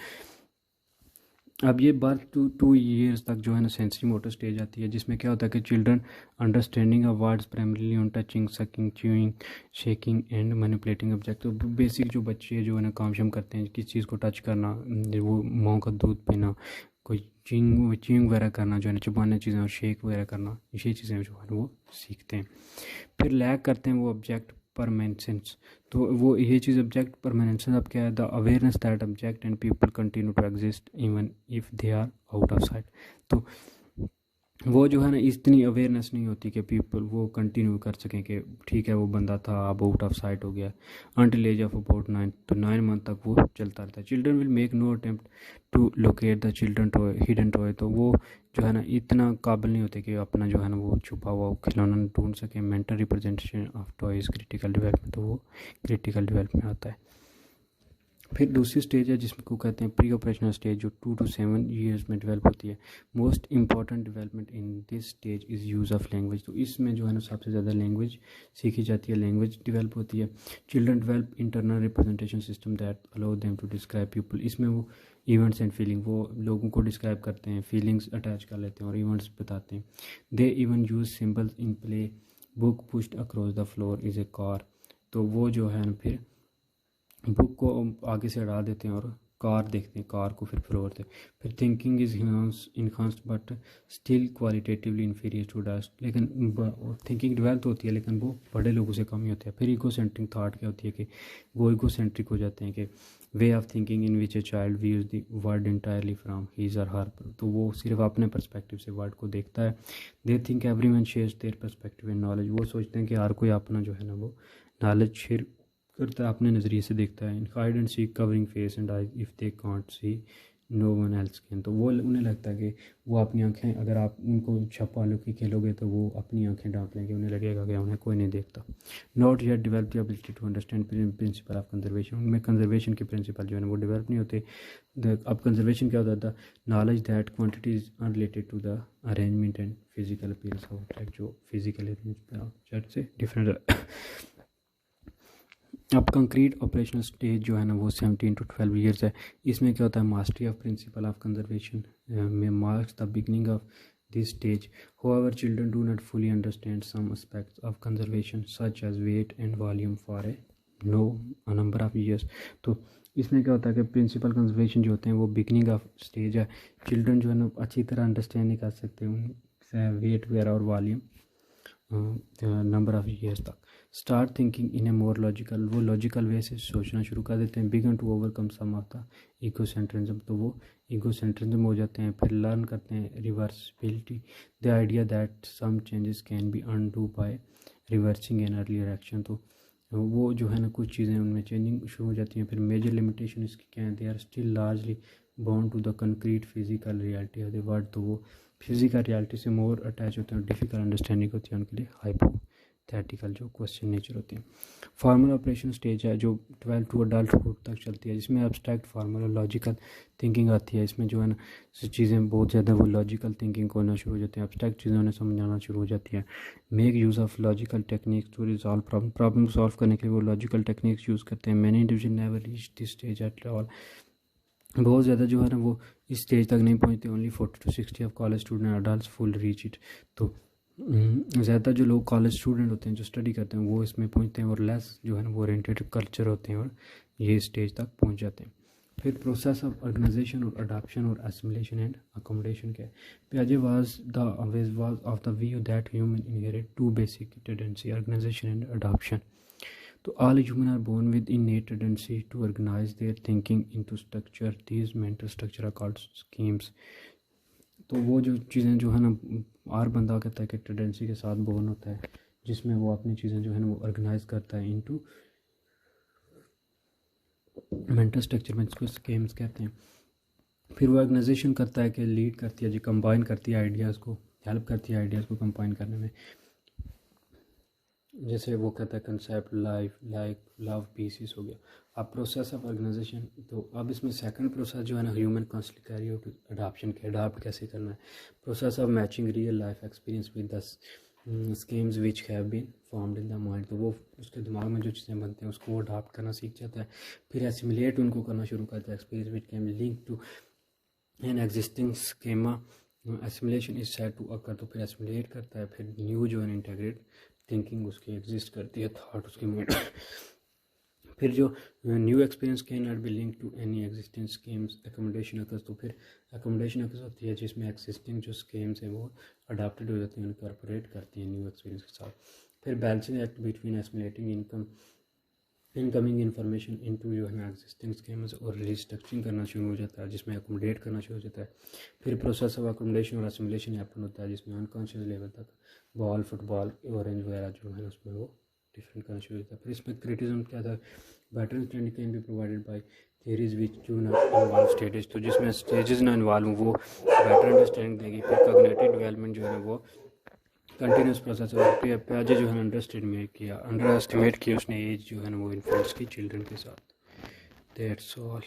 Speaker 1: अब ये बर्थ टू 2 years तक जो है ना सेंसरी मोटर स्टेज आती है, जिसमें क्या होता है कि children understanding of words primarily on touching sucking chewing shaking and manipulating object, तो बेसिक जो बच्चे जो है ना काम शाम करते हैं, किस चीज़ को टच करना, वो माँ का दूध पीना, कोई च्यूइंग वगैरह करना, जो है ना चबाने चीज़ें और शेक वगैरह करना, ये चीज़ें जो है वो सीखते हैं। फिर लैक करते हैं वो ऑब्जेक्ट परमानेंस, तो वो ये चीज़ ऑब्जेक्ट परमानेंस अब क्या है, the awareness that object and people continue to exist even if they are out of sight, तो वो जो है ना इतनी अवेयरनेस नहीं होती कि पीपल वो कंटिन्यू कर सकें कि ठीक है वो बंदा था अब आउट ऑफ साइट हो गया अंटिल एज ऑफ अबाउट 9, तो 9 मंथ तक वो चलता रहता है। Children will make no attempt to locate the children toy hidden toy, तो वो जो है ना इतना काबिल नहीं होते कि अपना जो है ना वो छुपा हुआ खिलौना ढूंढ सके। Mental representation of toy is critical development, तो वो क्रिटिकल डेवलपमेंट आता है। फिर दूसरी स्टेज है जिसको कहते हैं प्री ऑपरेशनल स्टेज, जो 2 to 7 ईयर्स में डेवलप होती है। Most important development in this stage is use of language. तो इसमें जो है ना सबसे ज़्यादा लैंग्वेज सीखी जाती है, लैंग्वेज डेवलप होती है। Children develop internal representation system that allow them to describe people. इसमें वो इवेंट्स एंड फीलिंग, वो लोगों को डिस्क्राइब करते हैं, फीलिंग्स अटैच कर लेते हैं और इवेंट्स बताते हैं। They even use symbols in play, book pushed across the floor is a car. तो वो जो है ना फिर बुक को आगे से हटा देते हैं और कार देखते हैं, कार को फिर फ्लोर थे। फिर thinking is enhanced but still qualitatively inferior to dust. लेकिन थिंकिंग डेवलप होती है लेकिन वो बड़े लोगों से कम ही होती है। फिर ईगो सेंट्रिक थाट क्या होती है कि वो ईगो सेंट्रिक हो जाते हैं कि way of thinking in which a child views the world entirely from his और हर। तो वो सिर्फ अपने परस्पेक्टिव से वर्ड को देखता है। They think everyone shares their perspective and knowledge. वो सोचते हैं कि हर कोई अपना जो है ना वो नॉलेज शेयर करता है, अपने नज़रिए से देखता है। Hide and seek covering face and eyes if they can't see no one else can. तो वो उन्हें लगता है कि वो अपनी आंखें, अगर आप उनको छपा लो कि खेलोगे तो वो अपनी आंखें ढांप लेंगे, उन्हें लगेगा कि उन्हें कोई नहीं देखता। Not yet develop the ability to understand principle of conservation. उनमें कंजर्वेशन के प्रिंसिपल जो है ना वो डेवलप नहीं होते। अब कंजर्वेशन क्या होता था? Knowledge that quantity is unrelated to the arrangement and physical appearance of object, जो फिजिकल अरेंजमेंट से डिफरेंट है। अब कंक्रीट ऑपरेशनल स्टेज जो है ना वो 17 to 12 ईयर्स है। इसमें क्या होता है? Mastery of principle of conservation में marks the beginning of this stage. However children do not fully understand some aspects of conservation such as weight and volume for a number of years. तो इसमें क्या होता है कि principal conservation जो होते हैं वो बिगनिंग ऑफ स्टेज है। चिल्ड्रन जो है ना अच्छी तरह अंडरस्टैंड नहीं कर सकते उन वेट वगैरह और वॉल्यूम नंबर ऑफ ईयर्स तक। Start thinking in a more logical, वो लॉजिकल वे से सोचना शुरू कर देते हैं। Begin to overcome some of the egocentrism, तो वो ईगोसेंट्रिज्म हो जाते हैं। फिर लर्न करते हैं reversibility, the idea that some changes can be undo by reversing an earlier action. तो वो जो है ना कुछ चीज़ें उनमें चेंजिंग शुरू हो जाती हैं। फिर मेजर लिमिटेशन इसकी क्या है? They are still largely bound to the concrete physical reality of the world. तो वो फिजिकल रियलिटी से मोर अटैच होते हैं, डिफिकल्ट अंडरस्टैंडिंग होती है उनके लिए, हाइपोथेटिकल जो क्वेश्चन नेचर होती है। फार्मल ऑपरेशन स्टेज है जो 12 to अडल्टहुड तक चलती है, जिसमें एब्स्ट्रैक्ट फार्मल और लॉजिकल थिंकिंग आती है। इसमें जो है ना चीज़ें बहुत ज़्यादा वो लॉजिकल थिंकिंग को होना शुरू हो जाती है, एब्स्ट्रैक्ट चीज़ें उन्हें समझाना शुरू हो जाती है। Make use of logical techniques to resolve problem solve करने के लिए वो लॉजिकल टेक्निक्स यूज़ करते हैं। Many individual never reach this stage at all. बहुत ज़्यादा जो है ना वो इस स्टेज तक नहीं पहुँचते। Only 40 to 60 of college student adult full reach it. तो ज़्यादा जो लोग कॉलेज स्टूडेंट होते हैं जो स्टडी करते हैं वो इसमें पहुँचते हैं, और लेस जो है ना वो ओरिएंटेड कल्चर होते हैं और ये स्टेज तक पहुँच जाते हैं। फिर प्रोसेस ऑफ ऑर्गेनाइजेशन और अडॉप्शन और एसिमिलेशन एंड अकोमोडेशन क्या है? पियाजे was of the view that human inherit two basic tendency, organization and adoption. तो all human are born with innate tendency to organize their thinking into structure. These mental structure are called schemes. तो वो जो चीज़ें जो है ना हर बंदा कहता है कि टेंडेंसी के साथ बोर्न होता है, जिसमें वो अपनी चीज़ें जो है ना वो ऑर्गेनाइज करता है इनटू मेंटल स्ट्रक्चर में, जिसको स्कीम्स कहते हैं। फिर वो ऑर्गेनाइजेशन करता है कि लीड करती है जी, कंबाइन करती है आइडियाज़ को, हेल्प करती है आइडियाज़ को कंबाइन करने में। जैसे वो कहता है concept life like love pieces हो गया। अब प्रोसेस ऑफ ऑर्गेनाइजेशन, तो अब इसमें सेकंड प्रोसेस जो है ना human constantly carry out adoption के, अडॉप्ट कैसे करना है। Process of matching real life experience with the schemes which have been formed in the mind. तो वो उसके दिमाग में जो चीज़ें बनती हैं उसको वो अडॉप्ट करना सीख जाता है। फिर एसिमिलेट उनको करना शुरू करता है, experience which can link to an existing schema. Assimilation is said to occur, तो फिर एसिमिलेट करता है। फिर न्यू जो है इंटीग्रेट थिंकिंग उसकी एग्जिस्ट करती है, थाट उसके माइंड। फिर जो new experience can not be link to any existing schemes. Accommodation occurs, तो फिर एकोमोडेशन अकर्स होती है जिसमें एक्सिस्टिंग जो स्कीम्स हैं वो अडाप्टेड हो जाती हैं, इनकॉर्पोरेट करती हैं न्यू एक्सपीरियंस के साथ। फिर balancing act between assimilating incoming information into जो है एग्जिस्टिंग स्कीम्स और रिस्ट्रक्चरिंग करना शुरू हो जाता है, जिसमें अकोमोडेट करना शुरू हो जाता है। फिर प्रोसेस ऑफ अकोमोडेशन और एसिमिलेशन हैपन होता है, जिसमें अनकॉन्शियस लेवल तक बॉल फुटबॉल ऑरेंज वगैरह जो है उसमें वो डिफरेंट करना शुरू होता है। फिर इसमें क्रिटिसिज्म क्या था? Better understanding can be provided by theories which do not involve stages. तो जिसमें स्टेजेस ना इन्वॉल्व वो बेटर अंडरस्टैंडिंग देगी। फिर कॉग्निटिव डेवलपमेंट जो है ना वो कंटिन्यूस प्रोसेस है। प्याजे जो है अंडर एस्टिमेट किया उसने एज जो है ना वो इन्फ्लुएंस की चिल्ड्रन के साथ। That's all.